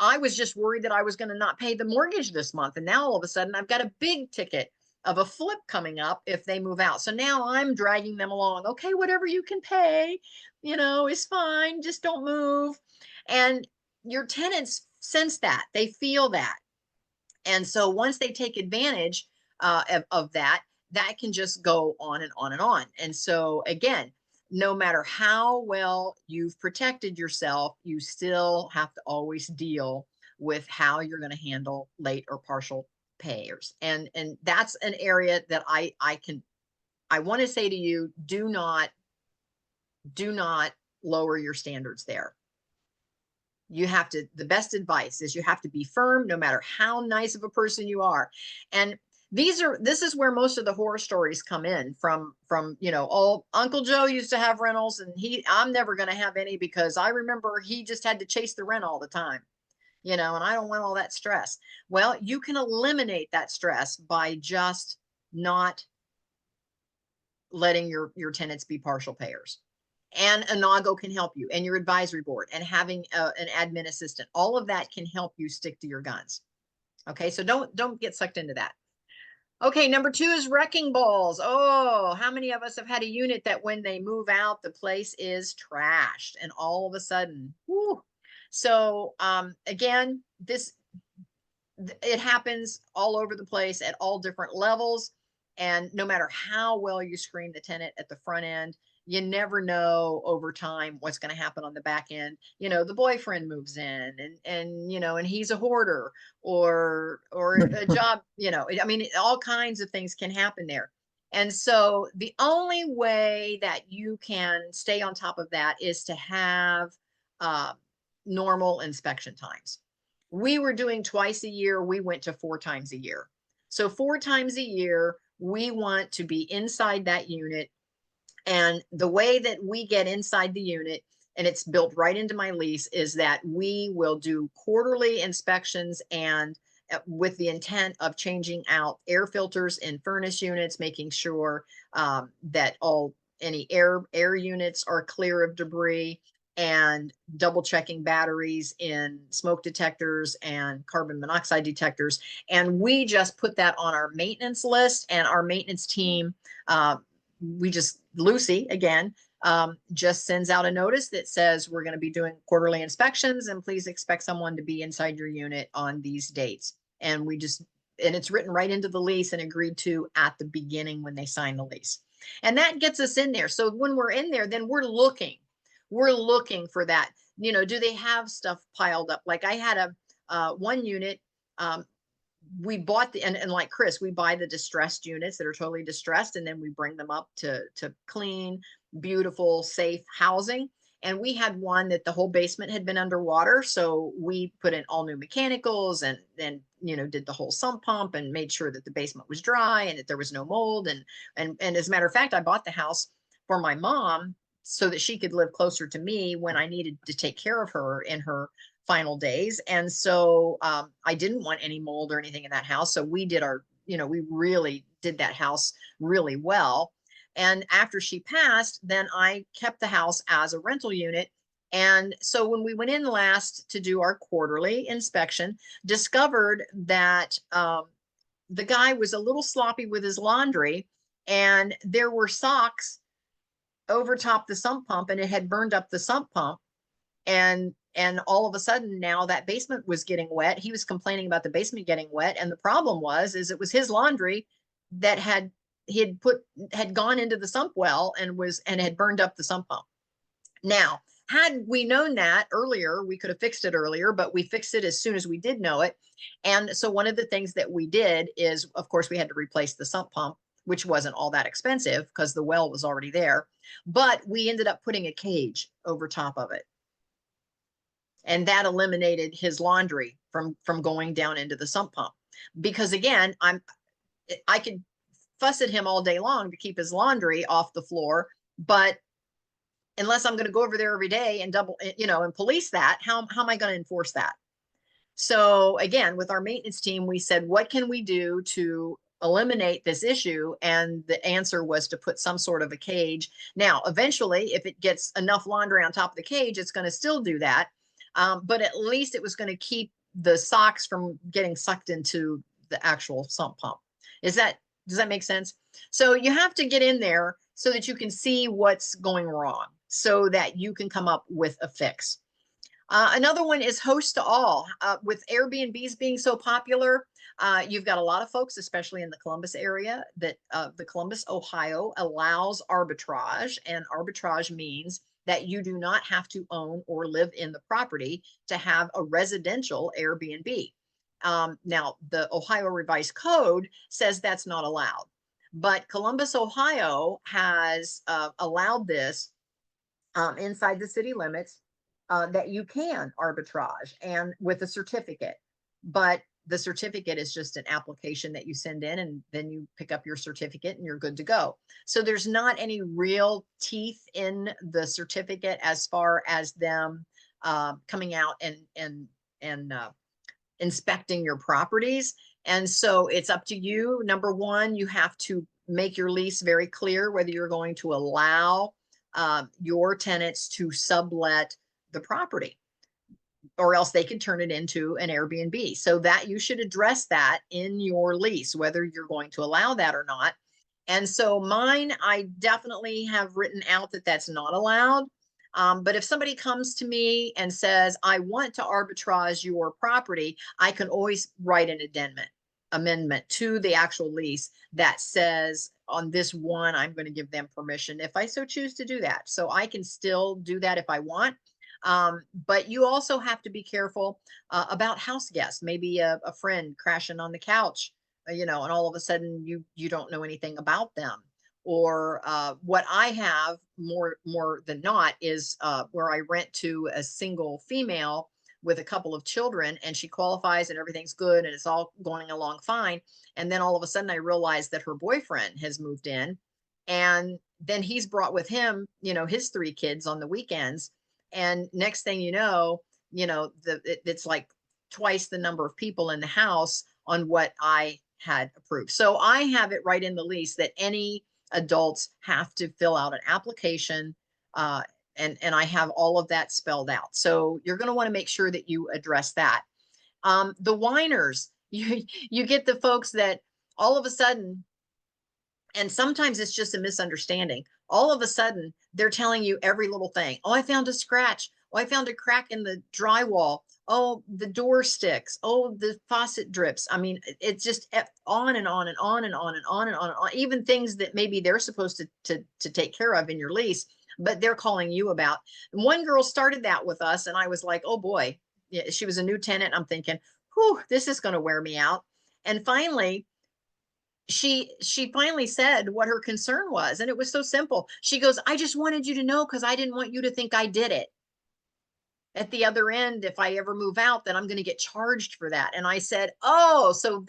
I was just worried that I was going to not pay the mortgage this month. And now all of a sudden I've got a big ticket of a flip coming up if they move out. So now I'm dragging them along. Okay, whatever you can pay, is fine. Just don't move. And your tenants sense that. They feel that. And so once they take advantage of that, that can just go on and on and on. And so again, no matter how well you've protected yourself, you still have to always deal with how you're going to handle late or partial payers. And that's an area that I want to say to you, do not lower your standards there. You have to, the best advice is you have to be firm no matter how nice of a person you are. And this is where most of the horror stories come in from, oh, Uncle Joe used to have rentals and I'm never going to have any because I remember he just had to chase the rent all the time, and I don't want all that stress. Well, you can eliminate that stress by just not letting your tenants be partial payers. And a NAGO can help you, and your advisory board, and having an admin assistant. All of that can help you stick to your guns. Okay, so don't get sucked into that. Okay, number 2 is wrecking balls. Oh, how many of us have had a unit that when they move out, the place is trashed, and all of a sudden, whoo. So again, it happens all over the place at all different levels. And no matter how well you screen the tenant at the front end, you never know over time what's going to happen on the back end. The boyfriend moves in and he's a hoarder or a job, I mean, all kinds of things can happen there. And so the only way that you can stay on top of that is to have normal inspection times. We were doing twice a year. We went to 4 times a year. So 4 times a year, we want to be inside that unit. And the way that we get inside the unit, and it's built right into my lease, is that we will do quarterly inspections and with the intent of changing out air filters in furnace units, making sure that any air units are clear of debris, and double checking batteries in smoke detectors and carbon monoxide detectors. And we just put that on our maintenance list, and our maintenance team, Lucy again, just sends out a notice that says we're going to be doing quarterly inspections and please expect someone to be inside your unit on these dates. And it's written right into the lease and agreed to at the beginning when they sign the lease. And that gets us in there. So when we're in there, then we're looking for that, do they have stuff piled up? Like I had one unit, we bought and like Chris, we buy the distressed units that are totally distressed, and then we bring them up to clean, beautiful, safe housing. And we had one that the whole basement had been underwater. So we put in all new mechanicals and then, did the whole sump pump and made sure that the basement was dry and that there was no mold. And as a matter of fact, I bought the house for my mom so that she could live closer to me when I needed to take care of her in her final days. And so I didn't want any mold or anything in that house. So we did we really did that house really well. And after she passed, then I kept the house as a rental unit. And so when we went in last to do our quarterly inspection, discovered that the guy was a little sloppy with his laundry, and there were socks over top the sump pump, and it had burned up the sump pump. And all of a sudden now that basement was getting wet. He was complaining about the basement getting wet. And the problem is it was his laundry that had gone into the sump well and had burned up the sump pump. Now, had we known that earlier, we could have fixed it earlier, but we fixed it as soon as we did know it. And so one of the things that we did is, of course, we had to replace the sump pump, which wasn't all that expensive because the well was already there. But we ended up putting a cage over top of it. And that eliminated his laundry from going down into the sump pump. Because again, I could fuss at him all day long to keep his laundry off the floor, but unless I'm going to go over there every day and and police that, how am I going to enforce that? So again, with our maintenance team, we said, what can we do to eliminate this issue? And the answer was to put some sort of a cage. Now, eventually, if it gets enough laundry on top of the cage, it's going to still do that. But at least it was going to keep the socks from getting sucked into the actual sump pump. Does that make sense? So you have to get in there so that you can see what's going wrong so that you can come up with a fix. Another one is host to all. With Airbnbs being so popular, you've got a lot of folks, especially in the Columbus area, that the Columbus, Ohio allows arbitrage, and arbitrage means that you do not have to own or live in the property to have a residential Airbnb. Now, the Ohio Revised Code says that's not allowed, but Columbus, Ohio has allowed this inside the city limits, that you can arbitrage and with a certificate. But the certificate is just an application that you send in, and then you pick up your certificate and you're good to go. So there's not any real teeth in the certificate as far as them coming out and inspecting your properties. And so it's up to you. Number one, you have to make your lease very clear whether you're going to allow your tenants to sublet the property, or else they could turn it into an Airbnb. So that you should address that in your lease, whether you're going to allow that or not. And so mine, I definitely have written out that that's not allowed. But if somebody comes to me and says, I want to arbitrage your property, I can always write an amendment to the actual lease that says on this one, I'm going to give them permission if I so choose to do that. So I can still do that if I want. But you also have to be careful about house guests, maybe a friend crashing on the couch, and all of a sudden you don't know anything about them. Or what I have more than not is where I rent to a single female with a couple of children, and she qualifies and everything's good and it's all going along fine. And then all of a sudden I realize that her boyfriend has moved in, and then he's brought with him, his 3 kids on the weekends. And next thing it's like twice the number of people in the house on what I had approved. So I have it right in the lease that any adults have to fill out an application, and I have all of that spelled out. So you're going to want to make sure that you address that. The whiners, you get the folks that all of a sudden, and sometimes it's just a misunderstanding. All of a sudden, they're telling you every little thing. Oh, I found a scratch. Oh, I found a crack in the drywall. Oh, the door sticks. Oh, the faucet drips. I mean, it's just on and on and on and on and on and on and on. Even things that maybe they're supposed to take care of in your lease, but they're calling you about. And one girl started that with us, and I was like, oh boy, yeah, she was a new tenant. I'm thinking, whew, this is going to wear me out. And finally, she finally said what her concern was, and it was so simple. She goes, I just wanted you to know because I didn't want you to think I did it. At the other end, if I ever move out, then I'm going to get charged for that. And I said, oh, so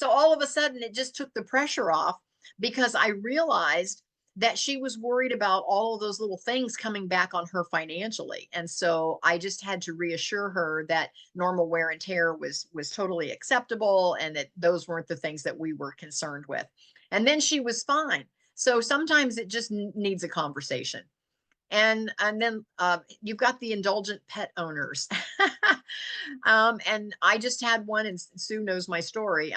all of a sudden it just took the pressure off, because I realized that she was worried about all of those little things coming back on her financially. And so I just had to reassure her that normal wear and tear was totally acceptable, and that those weren't the things that we were concerned with. And then she was fine. So sometimes it just needs a conversation. And then you've got the indulgent pet owners. And I just had one, and Sue knows my story.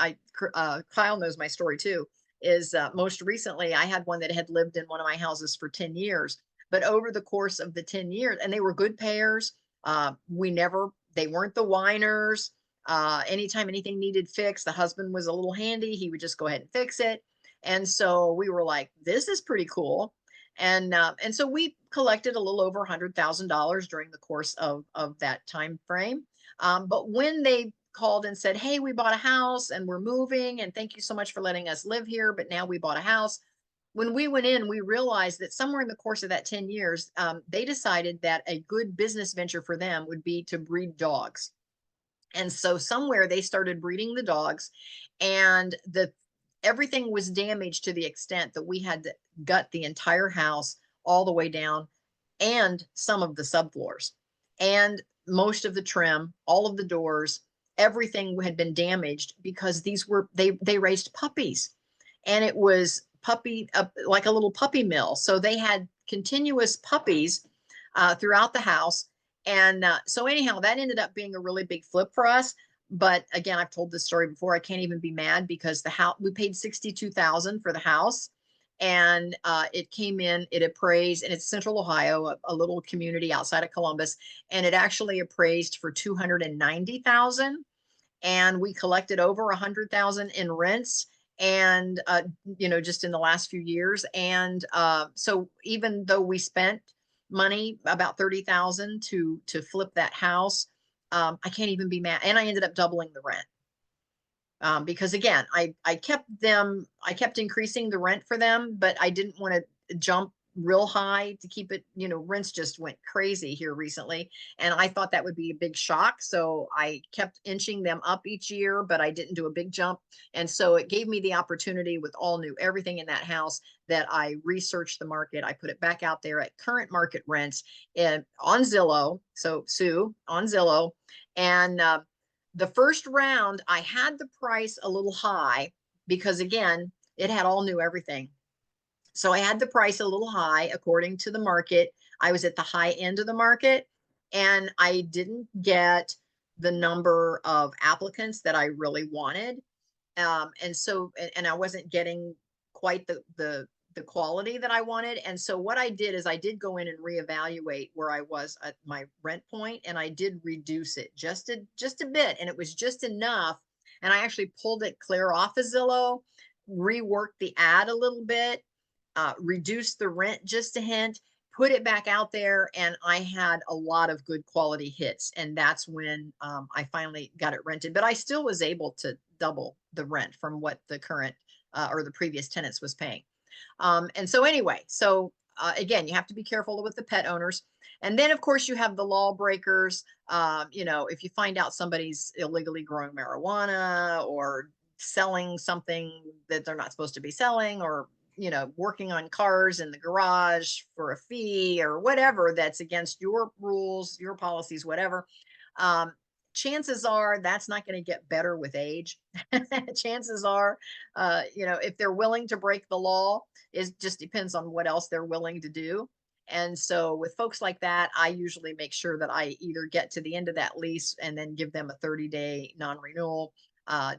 Kyle knows my story too. Is most recently I had one that had lived in one of my houses for 10 years. But over the course of the 10 years, and they were good payers. They weren't the whiners. Anytime anything needed fixed, the husband was a little handy. He would just go ahead and fix it. And so we were like, this is pretty cool. And so we collected a little over $100,000 during the course of that time frame. But when they called and said, hey, we bought a house and we're moving, and thank you so much for letting us live here, but now we bought a house. When we went in, we realized that somewhere in the course of that 10 years, they decided that a good business venture for them would be to breed dogs. And so somewhere they started breeding the dogs, and everything was damaged to the extent that we had to gut the entire house all the way down, and some of the subfloors, and most of the trim, all of the doors, everything had been damaged, because they raised puppies, and it was like a little puppy mill. So they had continuous puppies throughout the house. And so anyhow, that ended up being a really big flip for us. But again, I've told this story before. I can't even be mad, because the house, we paid $62,000 for the house, and it came in, it appraised, and it's Central Ohio, a little community outside of Columbus, and it actually appraised for $290,000, and we collected over $100,000 in rents, and just in the last few years. And so even though we spent money, about $30,000 to flip that house, I can't even be mad. And I ended up doubling the rent. Because again, I kept increasing the rent for them, but I didn't want to jump real high to keep it, rents just went crazy here recently. And I thought that would be a big shock. So I kept inching them up each year, but I didn't do a big jump. And so it gave me the opportunity with all new everything in that house that I researched the market. I put it back out there at current market rents and on Zillow. So Sue on Zillow. And, the first round, I had the price a little high because again, it had all new everything. So I had the price a little high according to the market. I was at the high end of the market and I didn't get the number of applicants that I really wanted. And I wasn't getting quite the quality that I wanted. And so what I did is I did go in and reevaluate where I was at my rent point, and I did reduce it just a bit, and it was just enough. And I actually pulled it clear off of Zillow, reworked the ad a little bit, reduced the rent just a hint, put it back out there, and I had a lot of good quality hits. And that's when I finally got it rented. But I still was able to double the rent from what the current or the previous tenants was paying. And so anyway, again, you have to be careful with the pet owners. And then of course you have the lawbreakers. If you find out somebody's illegally growing marijuana or selling something that they're not supposed to be selling, or working on cars in the garage for a fee or whatever that's against your rules, your policies, whatever. Chances are that's not going to get better with age. Chances are, if they're willing to break the law, it just depends on what else they're willing to do. And so with folks like that, I usually make sure that I either get to the end of that lease and then give them a 30-day non-renewal,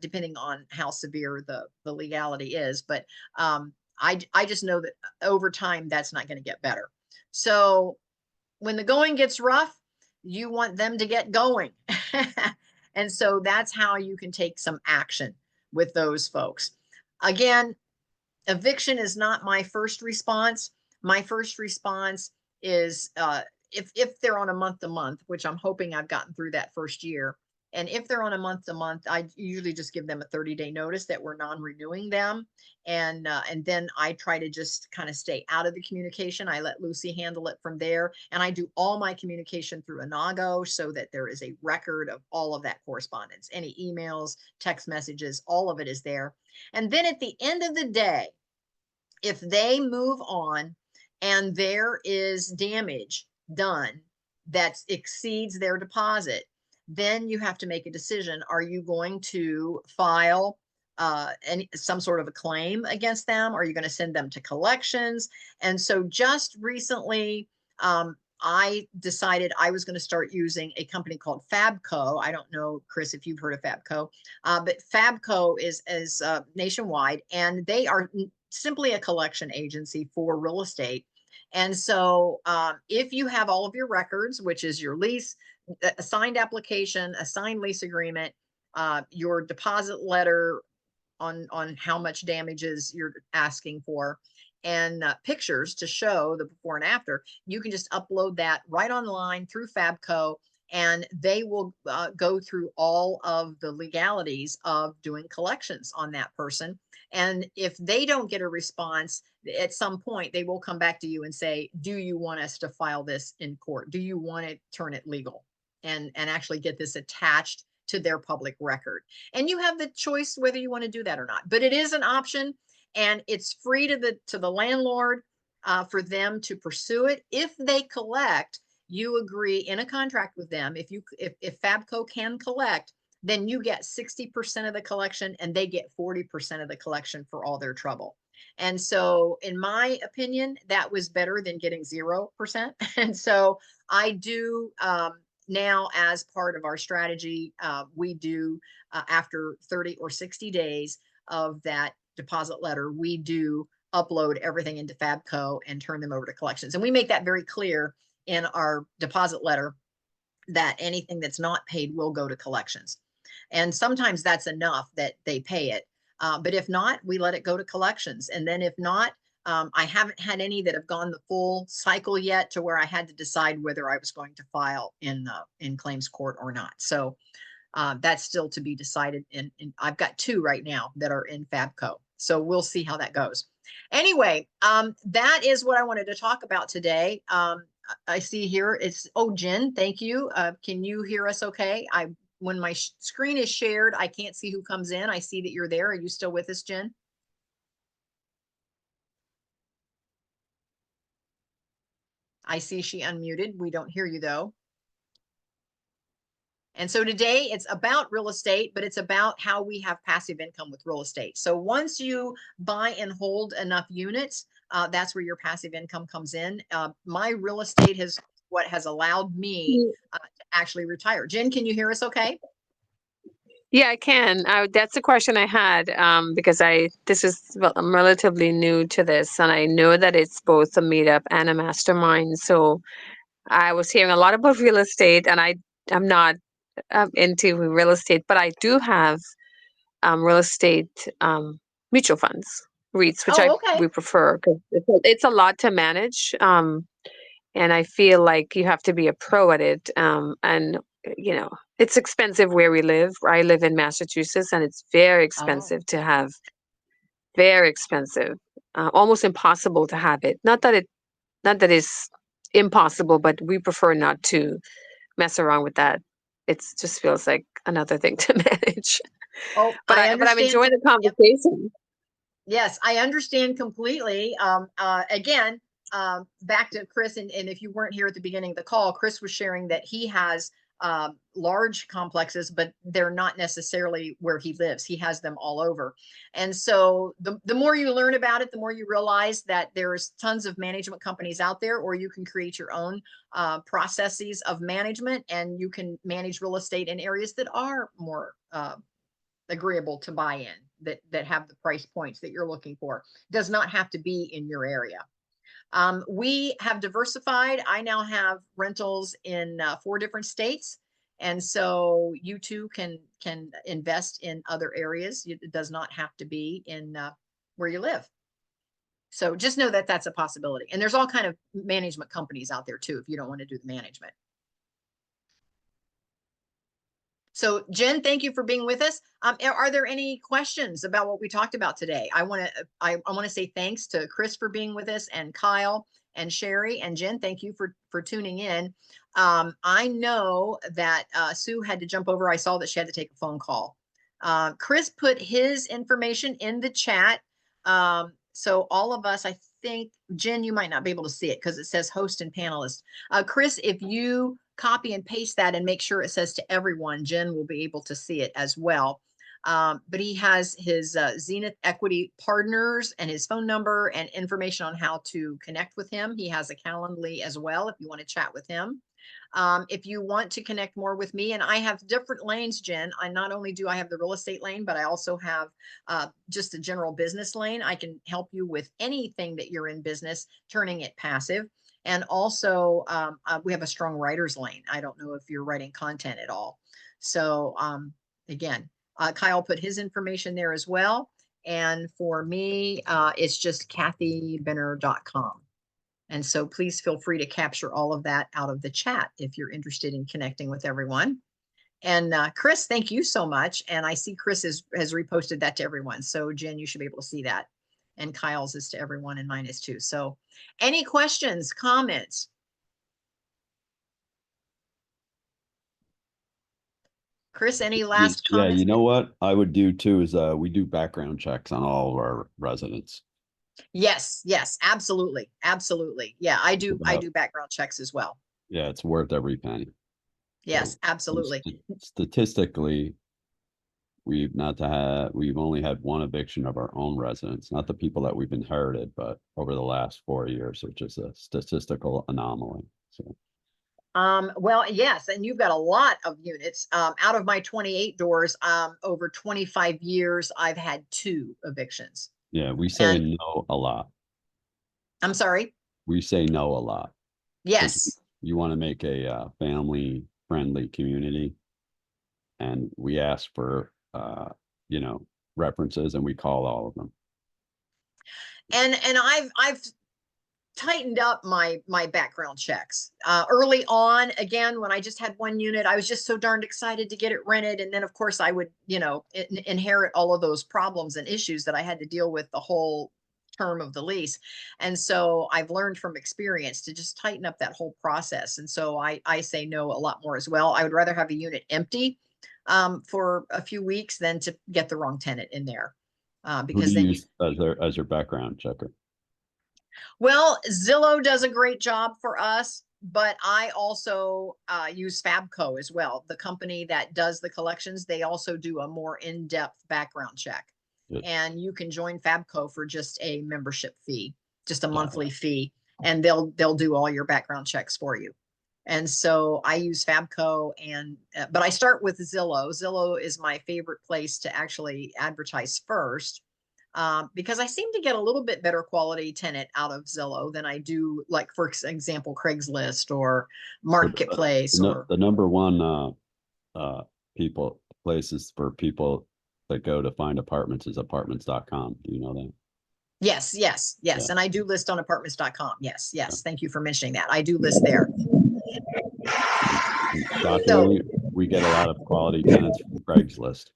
depending on how severe the legality is. But I just know that over time, that's not going to get better. So when the going gets rough, you want them to get going. And so that's how you can take some action with those folks. Again, eviction is not my first response. My first response is if they're on a month to month, which I'm hoping I've gotten through that first year. And if they're on a month to month, I usually just give them a 30-day notice that we're non-renewing them. And then I try to just kind of stay out of the communication. I let Lucy handle it from there. And I do all my communication through Inago so that there is a record of all of that correspondence, any emails, text messages, all of it is there. And then at the end of the day, if they move on and there is damage done that exceeds their deposit, then you have to make a decision. Are you going to file some sort of a claim against them? Are you going to send them to collections? And so just recently, I decided I was going to start using a company called Fabco. I don't know, Chris, if you've heard of Fabco, but Fabco is nationwide, and they are simply a collection agency for real estate. And so if you have all of your records, which is your lease, a signed application, a signed lease agreement, your deposit letter on how much damages you're asking for, and pictures to show the before and after, you can just upload that right online through Fabco, and they will go through all of the legalities of doing collections on that person. And if they don't get a response, at some point they will come back to you and say, do you want us to file this in court? Do you want to turn it legal and actually get this attached to their public record? And you have the choice whether you want to do that or not, but it is an option, and it's free to the landlord for them to pursue it. If they collect, you agree in a contract with them. If Fabco can collect, then you get 60% of the collection and they get 40% of the collection for all their trouble. And so in my opinion, that was better than getting 0%. And so I do now, as part of our strategy, we do after 30 or 60 days of that deposit letter, we do upload everything into Fabco and turn them over to collections. And we make that very clear in our deposit letter that anything that's not paid will go to collections. And sometimes that's enough that they pay it. But if not, we let it go to collections. And then if not, I haven't had any that have gone the full cycle yet to where I had to decide whether I was going to file in claims court or not. So that's still to be decided. And I've got 2 right now that are in Fabco. So we'll see how that goes. Anyway, that is what I wanted to talk about today. I see here it's, oh, Jen, thank you. Can you hear us okay? When my screen is shared, I can't see who comes in. I see that you're there. Are you still with us, Jen? I see she unmuted. We don't hear you though. And so today it's about real estate, but it's about how we have passive income with real estate. So once you buy and hold enough units, that's where your passive income comes in. My real estate has what has allowed me to actually retire. Jen, can you hear us okay? Yeah, I can. That's a question I had because I'm relatively new to this, and I know that it's both a meetup and a mastermind. So I was hearing a lot about real estate, and I'm not into real estate, but I do have real estate mutual funds, REITs, which Oh, okay. we prefer because it's a lot to manage, and I feel like you have to be a pro at it, and you know it's expensive where we live. I live in Massachusetts, and it's very expensive to have. Very expensive, almost impossible to have it. Not that it's impossible, but we prefer not to mess around with that. It just feels like another thing to manage. Oh, But I I'm understand. enjoying the Yep. conversation. Yes, I understand completely. Again, back to Chris, and if you weren't here at the beginning of the call, Chris was sharing that he has large complexes, but they're not necessarily where he lives. He has them all over. And so the more you learn about it, the more you realize that there's tons of management companies out there, or you can create your own processes of management, and you can manage real estate in areas that are more agreeable to buy in, that have the price points that you're looking for. Does not have to be in your area. We have diversified. I now have rentals in 4 different states. And so you too can invest in other areas. It does not have to be in where you live. So just know that that's a possibility. And there's all kind of management companies out there too, if you don't want to do the management. So Jen, thank you for being with us. Are there any questions about what we talked about today? I want to say thanks to Chris for being with us, and Kyle and Sherry and Jen. Thank you for tuning in. I know that Sue had to jump over. I saw that she had to take a phone call. Chris put his information in the chat. So all of us, I think, Jen, you might not be able to see it because it says host and panelist. Chris, if you copy and paste that and make sure it says to everyone, Jen will be able to see it as well. But he has his Zenith Equity Partners and his phone number and information on how to connect with him. He has a Calendly as well if you want to chat with him. If you want to connect more with me, and I have different lanes, Jen. I not only do I have the real estate lane, but I also have just a general business lane. I can help you with anything that you're in business, turning it passive. And also we have a strong writer's lane. I don't know if you're writing content at all. So again, Kyle put his information there as well. And for me, it's just kathybenner.com. And so please feel free to capture all of that out of the chat if you're interested in connecting with everyone. And Chris, thank you so much. And I see Chris has reposted that to everyone. So Jen, you should be able to see that. And Kyle's is to everyone and mine is too. So any questions, comments? Chris, any last comments? Yeah, you know what I would do too is we do background checks on all of our residents. Yes, absolutely. Absolutely. Yeah, I do background checks as well. Yeah, it's worth every penny. Yes, So, absolutely. Statistically, we've only had 1 eviction of our own residents, not the people that we've inherited, but over the last 4 years, which is a statistical anomaly. So well, yes, and you've got a lot of units. Out of my 28 doors, over 25 years, I've had 2 evictions. yeah, we say no a lot. I'm sorry? We say no a lot. Yes. You want to make a family-friendly community, and we ask for references, and we call all of them. And I've tightened up my background checks. Early on, again, when I just had one unit, I was just so darned excited to get it rented. And then of course I would, inherit all of those problems and issues that I had to deal with the whole term of the lease. And so I've learned from experience to just tighten up that whole process. And so I say no a lot more as well. I would rather have a unit empty for a few weeks than to get the wrong tenant in there. Who Because do you then use as your background checker? well, Zillow does a great job for us, but I also use Fabco as well. The company that does the collections, they also do a more in-depth background check. Good. And you can join Fabco for just a membership fee, just a Yeah. monthly fee, and they'll do all your background checks for you. And so I use Fabco, and but I start with Zillow. Zillow is my favorite place to actually advertise first. Because I seem to get a little bit better quality tenant out of Zillow than I do, like, for example, Craigslist or Marketplace or. The number one places for people that go to find apartments is apartments.com. Do you know that? Yes. Yeah. And I do list on apartments.com. Yes. Thank you for mentioning that. I do list there. And shockingly, we get a lot of quality tenants from Craigslist,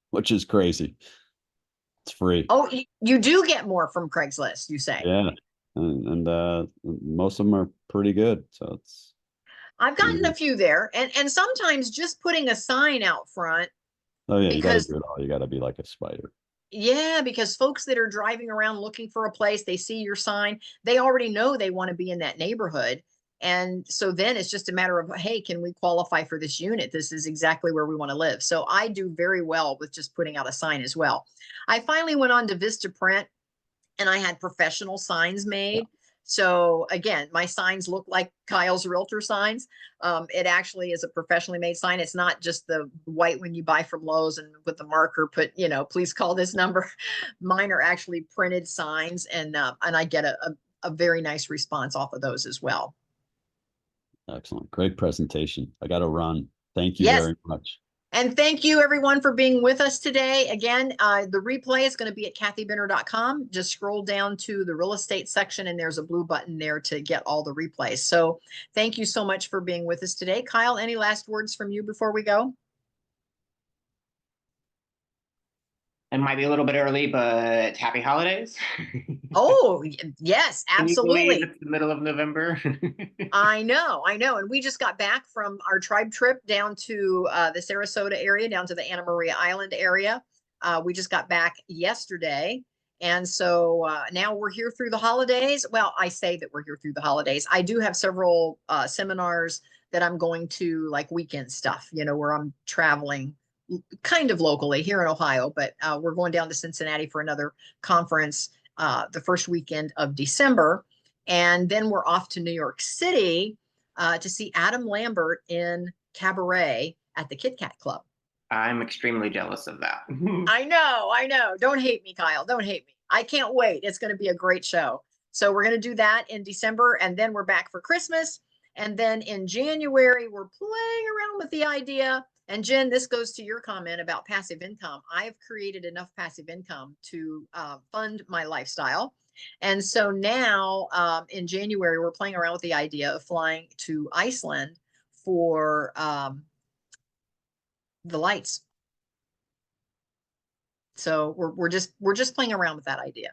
which is crazy. It's free. Oh, you do get more from Craigslist, you say? Yeah. And most of them are pretty good. So it's. I've gotten a few there, and sometimes just putting a sign out front. Oh yeah, you gotta Because do it all. You gotta be like a spider. yeah, because folks that are driving around looking for a place, they see your sign, they already know they want to be in that neighborhood. And so then it's just a matter of, hey, can we qualify for this unit? This is exactly where we want to live. So I do very well with just putting out a sign as well. I finally went on to Vistaprint, and I had professional signs made. So again, my signs look like Kyle's realtor signs. It actually is a professionally made sign. It's not just the white one you buy from Lowe's and with the marker put, please call this number. Mine are actually printed signs, and I get a very nice response off of those as well. Excellent. Great presentation. I got to run. Thank you Yes. very much. And thank you everyone for being with us today. Again, the replay is going to be at kathybinner.com. Just scroll down to the real estate section, and there's a blue button there to get all the replays. So thank you so much for being with us today. Kyle, any last words from you before we go? It might be a little bit early, but happy holidays. Oh, yes, Can you believe absolutely. it's the middle of November? I know. And we just got back from our tribe trip down to the Sarasota area, down to the Anna Maria Island area. We just got back yesterday. And so now we're here through the holidays. Well, I say that we're here through the holidays. I do have several seminars that I'm going to, like weekend stuff, where I'm traveling kind of locally here in Ohio, but we're going down to Cincinnati for another conference the first weekend of December. And then we're off to New York City to see Adam Lambert in Cabaret at the Kit Kat Club. I'm extremely jealous of that. I know. Don't hate me, Kyle. Don't hate me. I can't wait. It's going to be a great show. So we're going to do that in December, and then we're back for Christmas. And then in January, we're playing around with the idea. And Jen, this goes to your comment about passive income. I've created enough passive income to fund my lifestyle. And so now in January, we're playing around with the idea of flying to Iceland for the lights. So we're just playing around with that idea.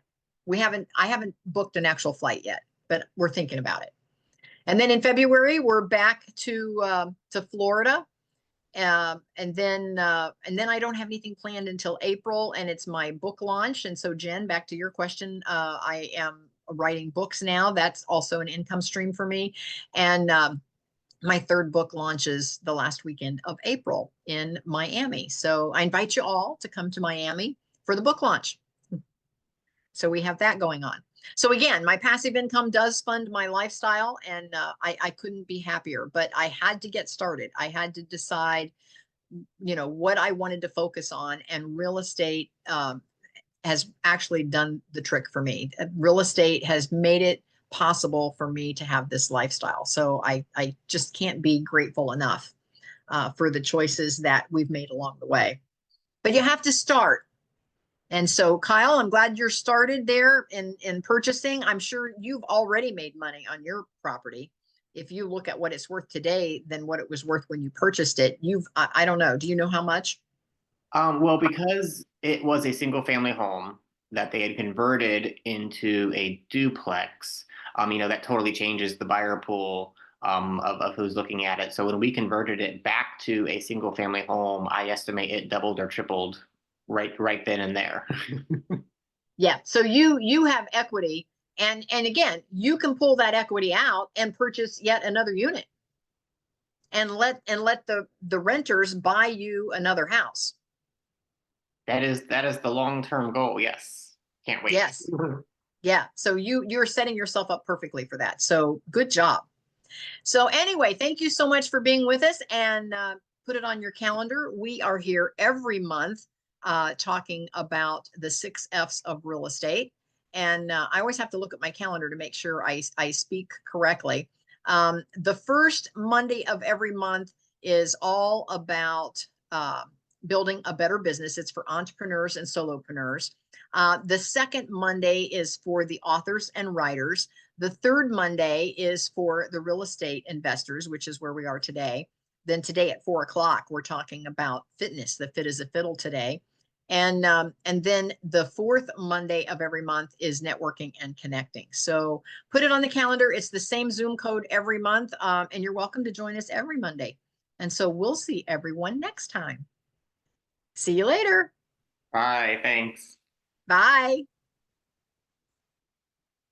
I haven't booked an actual flight yet, but we're thinking about it. And then in February, we're back to Florida. And then I don't have anything planned until April, and it's my book launch. And so Jen, back to your question, I am writing books now. That's also an income stream for me. And my third book launches the last weekend of April in Miami. So I invite you all to come to Miami for the book launch. So we have that going on. So again, my passive income does fund my lifestyle, and I couldn't be happier, but I had to get started. I had to decide, what I wanted to focus on, and real estate has actually done the trick for me. Real estate has made it possible for me to have this lifestyle. So I just can't be grateful enough for the choices that we've made along the way. But you have to start. And so Kyle, I'm glad you're started there in purchasing. I'm sure you've already made money on your property. If you look at what it's worth today than what it was worth when you purchased it, I don't know. Do you know how much? Well, because it was a single family home that they had converted into a duplex, that totally changes the buyer pool of who's looking at it. So when we converted it back to a single family home, I estimate it doubled or tripled right then and there. Yeah. So you have equity, and again, you can pull that equity out and purchase yet another unit, and let the renters buy you another house. That is the long-term goal. Yes. Can't wait. Yes. Yeah. So you're setting yourself up perfectly for that. So good job. So anyway, thank you so much for being with us, and put it on your calendar. We are here every month talking about the 6 F's of real estate. And I always have to look at my calendar to make sure I speak correctly. The first Monday of every month is all about building a better business. It's for entrepreneurs and solopreneurs. The second Monday is for the authors and writers. The third Monday is for the real estate investors, which is where we are today. Then today at 4 o'clock, we're talking about fitness. The fit is a fiddle today. And then the fourth Monday of every month is networking and connecting. So put it on the calendar. It's the same Zoom code every month. And you're welcome to join us every Monday. And so we'll see everyone next time. See you later. Bye. Thanks. Bye.